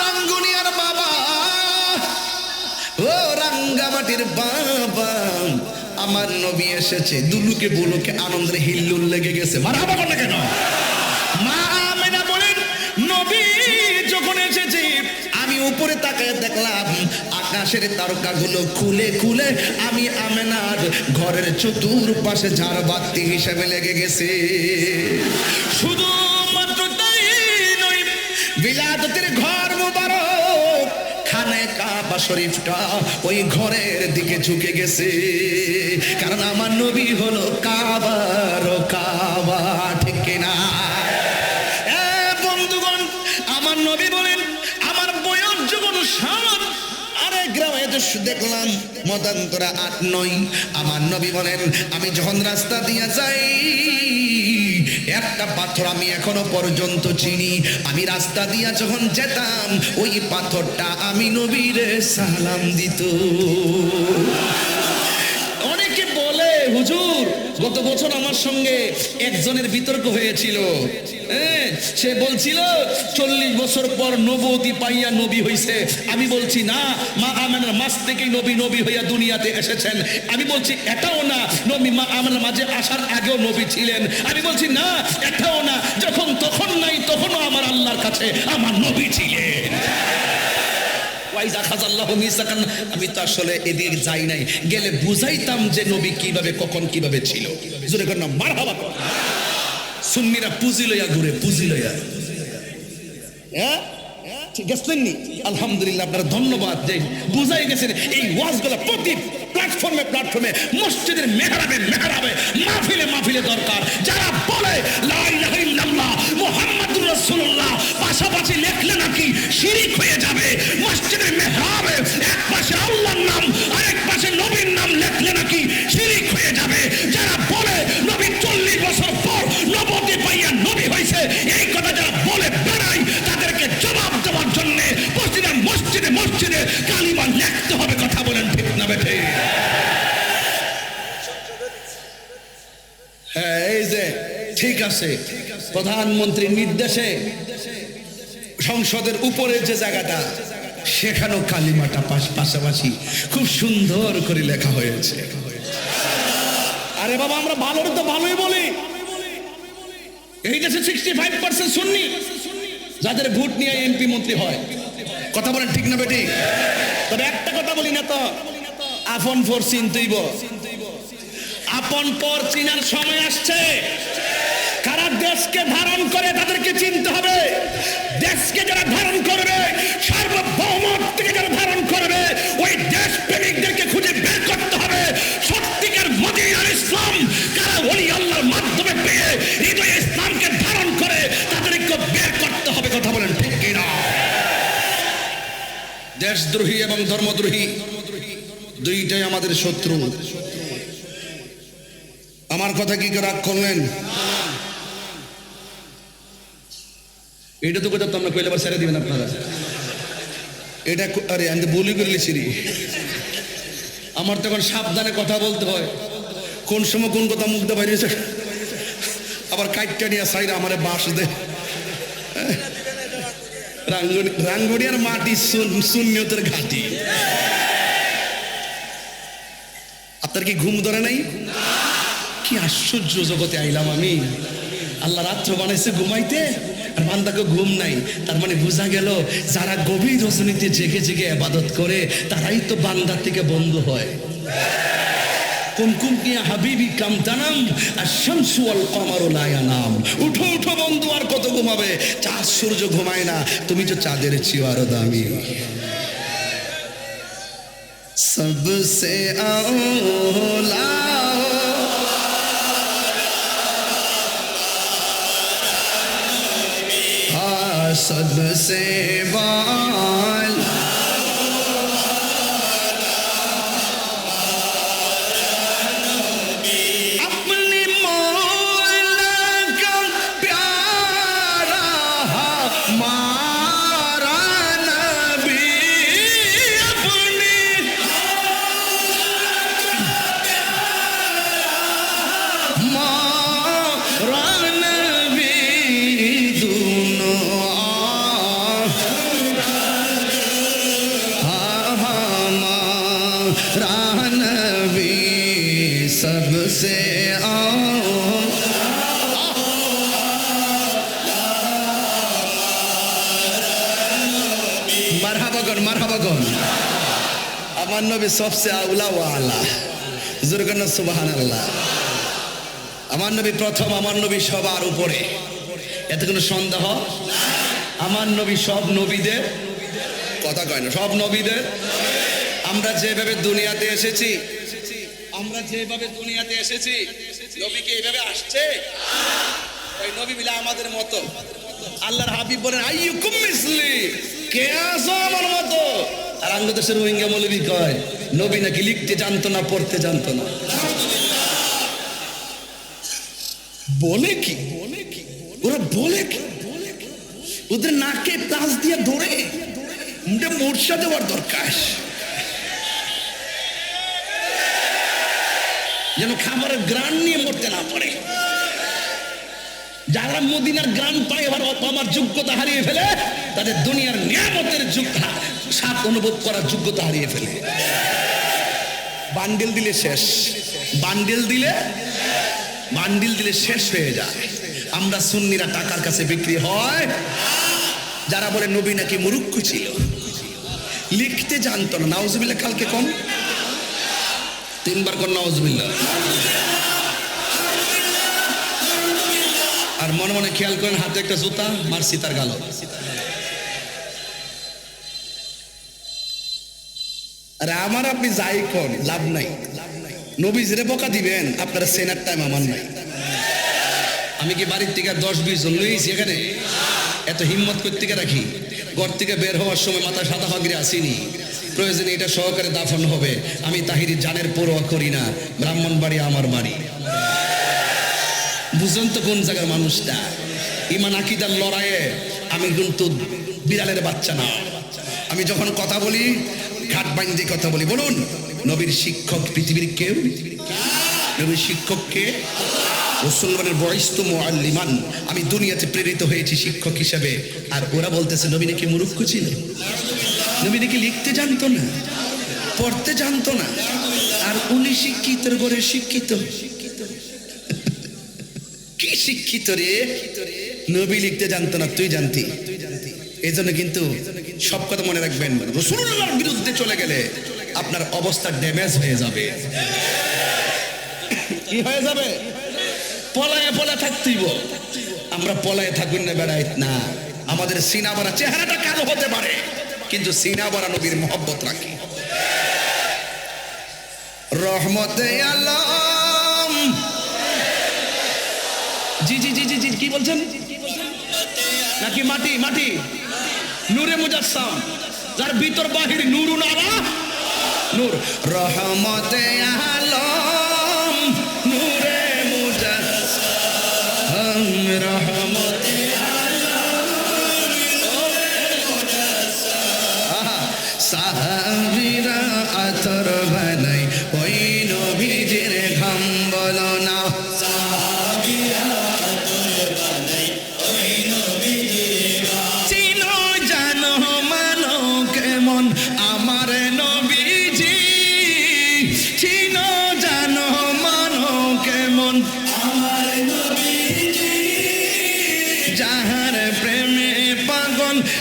রাঙ্গুনিয়ার বাবা, ও রাঙ্গামাটির বাবা, আমার নবী এসেছে, দুলুকে বুলুকে আনন্দের হিল্লোল লেগে গেছে। মারহাবা বলে কেন? মা আমেনা বলেন নবী যখন এসেছে আমি উপরে তাকায় দেখলাম আকাশের তারকাগুলো খুলে খুলে আমি আমেনার ঘরের চতুর্পাশে ঝাড়বাতি হিসেবে লেগে গেছে। শুধু মাত্র তাই নয়, বিলাদতের ঘর মুবারক খানে কাবা শরীফটা ওই ঘরের দিকে ঝুঁকে গেছে, কারণ আমার নবী হলো কাবার কাবা, ঠিক কিনা? বন্ধুগণ, আমার নবী বলেন আমার বয়স যখন 7 আরেক গ্রামে দেখলাম মতান্তরা 8-9, আমার নবী বলেন আমি যখন রাস্তা দিয়ে যাই একটা পাথর আমি এখনো পর্যন্ত চিনি, আমি রাস্তা দিয়া যখন যেতাম ওই পাথরটা আমি নবীরে সালাম দিত। অনেকে বলে হুজুর গত বছর আমার সঙ্গে একজনের বিতর্ক হয়েছিল, সে বলছিল 40 বছর পর নবুয়তি পাইয়া নবী হইছে। আমি বলছি না, মা আমেনার মাঝ থেকেই নবী নবী হইয়া দুনিয়াতে এসেছেন। আমি বলছি এটাও না নবী মা আমেনার মাঝে আসার আগেও নবী ছিলেন। আমি বলছি না এটাও না, যখন তখন নাই তখনও আমার আল্লাহর কাছে আমার নবী ছিলেন। আমি তো আসলে এদিকে যাই নাই, গেলে বুঝাইতাম যে নবী কিভাবে কখন কিভাবে ছিল। জোরে কর না মারহাবা। সুন্নিরা পুঁজি লইয়া ঘুরে, পুঁজি লইয়া, হ্যাঁ ঠিক আছে নি? আলহামদুলিল্লাহ, আপনারা ধন্যবাদ যে বুঝাই গেছেন। এই ওয়াজগুলো প্রতি প্ল্যাটফর্মে প্ল্যাটফর্মে মসজিদের মেহরাবে মেহরাবে মাহফিলে মাহফিলে দরকার। যারা বলে লা ইলাহা ইল্লাল্লাহ মুহাম্মাদুর রাসূলুল্লাহ পাশাপাশি লেখলে নাকি শিরিক হয়ে যাবে, মসজিদের মেহরাবে এক পাশে আল্লাহর নাম আর এক পাশে নবীর নাম লেখলে নাকি শিরিক হয়ে যাবে, যারা বলে নবী 40 বছর পর নবুয়তি পাইয়া নবী হয়েছে, এই কথা যারা বলে বেড়াই তাদেরকে জবাব দেওয়ার জন্য মসজিদে মসজিদে মসজিদে কালিমা লিখতে হবে। কথা বলেন ঠিক না বেঠে? হ্যাঁ, এই যে ঠিক আছে, প্রধানমন্ত্রীর নির্দেশে সংসদের উপরে যে জায়গাটা সেখানেও কালিমাটা পাশাপাশি খুব সুন্দর করে লেখা হয়েছে। আরে বাবা, আমরা ভালোর তো ভালোই বলি। এই দেশে 65% সুন্নি, যাদের ভোট নিয়ে এমপি মন্ত্রী হয়। কথা বলেন ঠিক না বেটি? তবে একটা কথা বলি না তো, আপন পর চিনতেইব। আপন পর চিনার সময় আসছে। কারা দেশকে ধারণ করে তাদেরকে চিনতে হবে। দেশকে যারা ধারণ করবে, সার্বভৌমত্ব থেকে যারা ধারণ করবে, ওই দেশ প্রেমিকদেরকে খুঁজে বের করতে হবে। সত্যিকার মদিনার ইসলাম কারা ওলি আল্লাহর মাধ্যমে পেয়ে হৃদয়ে ইসলামকে ধারণ করে তাদেরকে বের করতে হবে। কথা বলেন ঠিক কিনা? দেশদ্রোহী এবং ধর্মদ্রোহী দুইটাই আমাদের শত্রু। আমার কথা কি রাগ করলেন? এটা তো কথা তো আমরা কইলে আবার ছেড়ে দিবেন আপনারা। এটা আরে আমি তো বলি করলেছি রে, আমার তো এখন সাবধানে কথা বলতে হয়, কোন সময় কোন কথা মুখ দিয়ে বাইরেছে, আবার কাইটটা নিয়ে সাইরা আমারে বাঁশ দে। রাঙ্গুনিয়ার মাটি শূন্যতের ঘাটি। আপনার কি ঘুম ধরে নাই? কি আশ্চর্য জগতে আইলাম আমি। আল্লাহ রাত্র বানাইছে ঘুমাইতে, আর বান্দাকে ঘুম নাই। তার মানে বোঝা গেল যারা গভীর রজনীতে জেগে জেগে ইবাদত করে তারাই তো বান্দার থেকে বন্ধু হয়। কুমকুম কিয়া হাবিবি কাম তানাম আশ-শামসু ওয়াল কমারু লা ইয়ানাম। উঠো উঠো বন্ধু, আর কত ঘুমাবে? চাঁদ সূর্য ঘুমায় না, তুমি তো চাঁদের চেয়েও আরো দামি। सबसे औला सबसे वाला अपने मौला का प्यारा हमारा नबी, अपने हमारा नबी दोनों नबी सबसे মারহাবাগন মারহাবাগন। আমার নবী সবচেয়ে আউলা ওয়ালা, জোরগান সুবহানাল্লাহ। আমার নবী প্রথম, আমার নবী সবার উপরে, এতে কোনো সন্দেহ? আমার নবী সব নবীদের কথা কয় না, সব নবীদের। আমরা যেভাবে দুনিয়াতে এসেছি, আমরা যেভাবে দুনিয়াতে এসেছি, নবী কি এইভাবে আসছে? ওই নবী মিলে আমাদের মতো। আল্লাহর হাবিব বলেন আইয়ুকুম মিসলি, কে আছো আমার মতো? আর বাংলাদেশের রোহিঙ্গা মৌলবী কয় নবী নাকি লিখতে জানতো না, পড়তে জানতো না। বলে কি ওরা, বলে কি? ওদের নাকে প্লাস দিয়ে ধরে মোর্চা দেওয়ার দরকার, যেন খাবারের গ্রান নিয়ে মরতে না পারে। যারা মদিনার গ্রান পায় এবার আমার যোগ্যতা হারিয়ে ফেলে, তাদের দুনিয়ার নিয়ামতের স্বাদ অনুভব করার যোগ্যতা হারিয়ে ফেলে। বান্ডিল দিলে শেষ, বান্ডিল দিলে শেষ হয়ে যায়। আমরা সুন্নিরা টাকার কাছে বিক্রি হয়। যারা বলে নবী নাকি মুরুক্ষ ছিল, লিখতে জানতো না, নাউজুবিল্লাহ। কালকে কম 3 বার কর নাউজুবিল্লাহ। আর মনে মনে খেয়াল করেন, হাতে একটা জুতা মারছি তার গাল। আরে আমার আপনি যাই কোন লাভ নাই, নবী জেরে বোকা দিবেন, আপনারা সেনার টাইম আমার নাই। আমি কি বাড়ির থেকে 10-20 জন লইছি এখানে? এত হিম্মত করতে রাখি। ঘর থেকে বের হওয়ার সময় মাথা সাদা ফাগরে আসিনি, প্রয়োজনে এটা সহকারে দাফন হবে। আমি তাহিরি জানের পরোয়া করি না, ব্রাহ্মণবাড়ি আমার বাড়ি। বুঝুন তো কোন জায়গার মানুষটা। ইমান আকিদার লড়াইয়ে আমি কিন্তু বিড়ালের বাচ্চা না। আমি যখন কথা বলি ঘাট বাইন্দে কথা বলি। বলুন, নবীর শিক্ষক পৃথিবীর কেউ? নবীর শিক্ষক কে? মুসলমানের বয়স্তু মুআল্লিমান, আমি দুনিয়াতে প্রেরিত হয়েছি শিক্ষক হিসেবে। আর ওরা বলতেছে নবী নাকি মূর্খ ছিল, নবী নাকি লিখতে জানতো না, পড়তে জানতো না। আর উনি শিক্ষিতের ঘরে শিক্ষিত। কি শিক্ষিত রে? নবী লিখতে জানতো না, তুই জানতি। এই জন্য কিন্তু সব কথা মনে রাখবেন, রাসূলুল্লাহর বিরুদ্ধে চলে গেলে আপনার অবস্থা ড্যামেজ হয়ে যাবে। কি হয়ে যাবে? পলায়ে পলায়ে থাকতেইব। আমরা পলায়ে থাকুন না, বেড়াই না। আমাদের সিনা ভরা চেহারাটা কালো হতে পারে, কিন্তু সিনা ভরা নবীর মহব্বত রাখি। রহমতে আলম, জি জি জি জি জি, কি বলছেন? নাকি মাটি? মাটি নূরে মুজাসসাম, যার ভিতর বাহির নূরুন আলা নূর। রহমতে আলম নূরে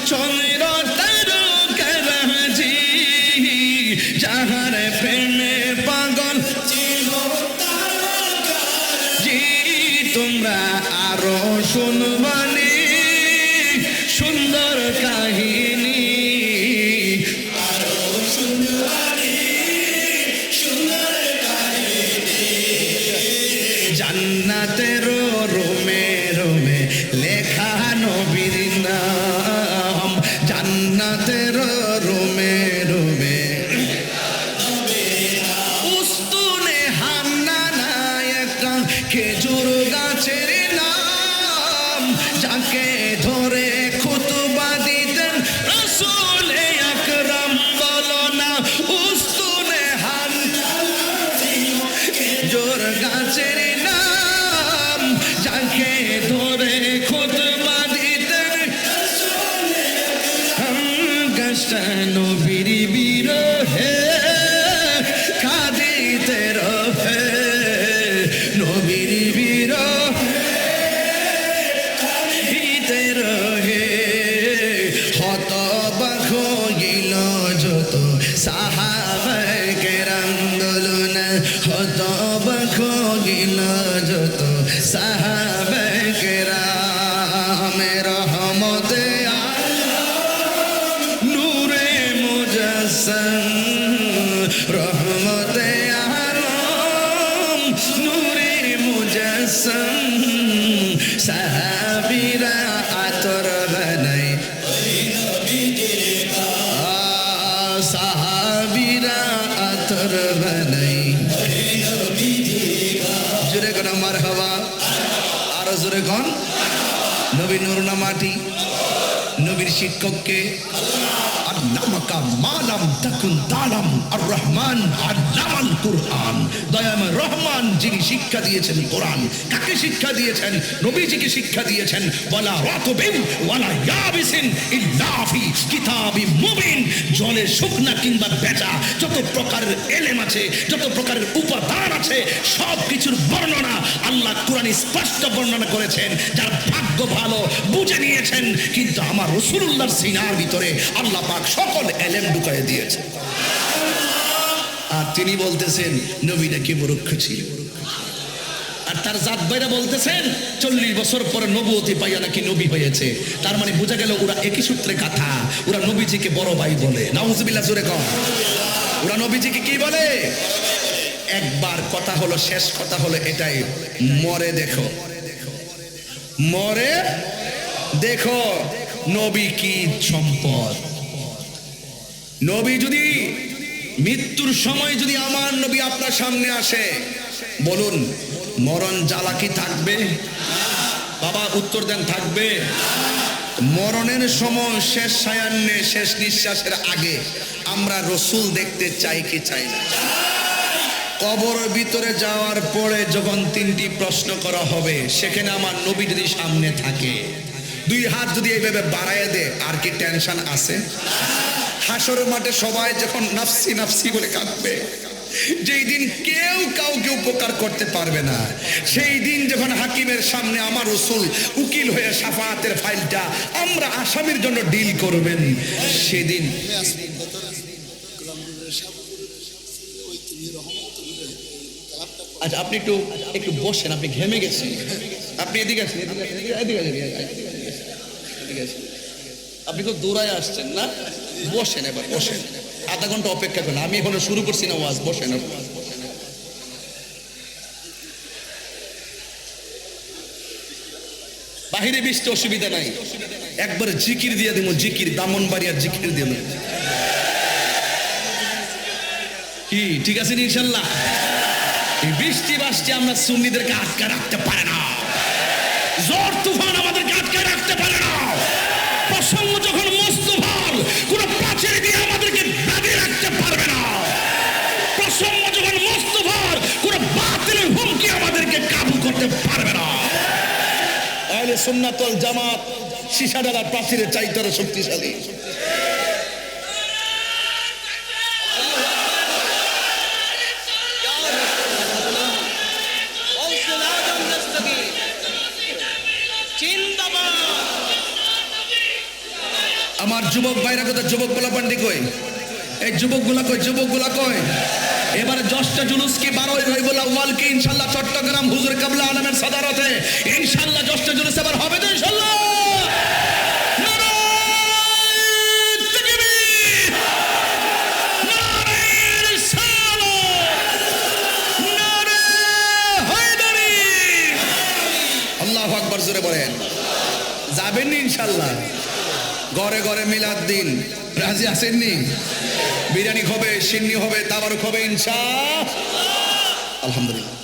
চন্দ্র তারকারাজি যাহার প্রেমে পাগল জি তোমরা আরো শুনবানি সুন্দর কাহিনী জান্নাতের রোমে রোমে লেখা নবীর নাম জান্নাতের রোমে রোমে উস্তুনে হামনা একটা খেজুর গাছের নাম যাকে ধরে খুতবা দিতেন রাসূল আকরাম বলো না উস্তুনে হামনা খেজুর গাছের নাম যাকে ধরে খুতবা দিতেন গাছটা নবীর বিরহে কাঁদিতে রহে নবীর বিরহে কাঁদিতে রহে হতবাক হইল যত সাহাবায়ে কেরাম বলুন হতবাক হইল যত সাহাবায়ে কেরাম রহমতে নূরে মুজাসসাম রহমতে আলম নূরে মুজাসসাম সাহাবীরা আতর বানাই সাহাবীরা আতর বানাই জোরে কোন মারহাবা আর জোরে কোন নবী নূর না মাটি নবীর শিক্ষককে আল্লামাকা মালাম তাকুন তালাম আর রহমান আল্লামাল কুরআন দয়াময় রহমান যিনি শিক্ষা দিয়েছেন কোরআন কাকে শিক্ষা দিয়েছেন নবীজিকে শিক্ষা দিয়েছেন ওয়ালা রাতবিন ওয়ালা ইয়াবিসিন ইল্লা ফি কিতাবিম মুবিন জলে শুকনা কিংবা ভেজা যত প্রকারের এলেম আছে যত প্রকারের উপাদান আছে সব কিছুর বর্ণনা আল্লাহ কোরআনে স্পষ্ট বর্ণনা করেছেন যার ভাগ্য ভালো বুঝে নিয়েছেন কিন্তু আমার রাসূলুল্লাহর সিনার ভিতরে আল্লাহ পাক সকল এলেম ঢুকায় দিয়েছে আর তিনি বলতেছেন নবী নাকি মূর্খ ছিল আর তার জাত ভাইরা বলতেছেন 40 বছর পরে নবুয়তি পাইয়া নাকি নবী হয়েছে তার মানে বোঝা গেল ওরা একই সূত্রে কথা ওরা নবীজিকে বড় ভাই বলে নাউজুবিল্লাহ জোরে কও ওরা নবীজিকে কি বলে একবার কথা হলো শেষ কথা হলো এটাই মরে দেখো মরে দেখো নবী কি সম্পদ নবী যদি মৃত্যুর সময় যদি আমার নবী আপনার সামনে আসে বলুন মরণ জ্বালা কি থাকবে বাবা উত্তর দেন থাকবে মরণের সময় শেষ সায়ান্নে শেষ নিঃশ্বাসের আগে আমরা রসুল দেখতে চাই কি চাই না কবরের ভিতরে যাওয়ার পরে যখন 3টি প্রশ্ন করা হবে সেখানে আমার নবী যদি সামনে থাকে 2 হাত যদি এইভাবে বাড়ায় দে আর কি টেনশন আছে হাসরের মাঠে সবাই যখন নাফসি নাফসি বলে কাঁদবে যেই দিন কেউ কাউকে উপকার করতে পারবে না সেই দিন যখন হাকিমের সামনে আমার রাসূল উকিল হয়ে শাফাআতের ফাইলটা আমরা আসামির জন্য ডিল করবেন সেদিন আচ্ছা আপনি একটু বসেন আপনি ঘেমে গেছেন আপনি এদিকে আসেন এদিকে আসেন আপনি তো দৌড়ায় আসছেন না বসেন এবার বসেন আধা ঘন্টা অপেক্ষা করেন আমি এখনো শুরু করছি না ওয়াজ বসেন বাহিরে বৃষ্টি অসুবিধা নাই একবার জিকির দিয়ে দেবো জিকির দামনবাড়িয়ার জিকির দিয়ে দেবো কি ঠিক আছে ইনশাল্লাহ এই বৃষ্টি বাষ্টি আমরা সুন্নিদেরকে আটকে রাখতে পারে না ঝড় তুফান আমাদেরকে আটকে রাখতে পারে না প্রসঙ্গ যখন মুস্তফার কোন প্রাচীর দিয়ে আমাদেরকে বাঁধে রাখতে পারবে না প্রসঙ্গ যখন মুস্তফার কোন বাতিলের হুমকি আমাদেরকে কাবু করতে পারবে না আহলে সুন্নাত ওয়াল জামাত শিশাডালা প্রাচীরের চাইতে আরো শক্তিশালী আমার যুবক ভাইরা কোথায়? যুবক গুলা পান্ডি কই? এই যুবকগুলা কই? যুবকগুলা কই? এবারে 10টা জুলুস কি 12 রবিউল আউয়াল কি ইনশাআল্লাহ চট্টগ্রাম হুজুর কাবলা আলমের সাদারতে ইনশাআল্লাহ 10টা জুলুস এবার হবে তো ইনশাআল্লাহ? নারায়ে তাকবীর, নারায়ে রিসালাত, নারায়ে হায়দারি। আল্লাহু আকবার, জোরে বলেন। যাবেন ইনশাআল্লাহ? ঘরে ঘরে মিলাদ দিন, রাজি আছেননি? বিরিয়ানি হবে, সিন্নি হবে, তাবারুক হবে ইনশাআল্লাহ। আলহামদুলিল্লাহ।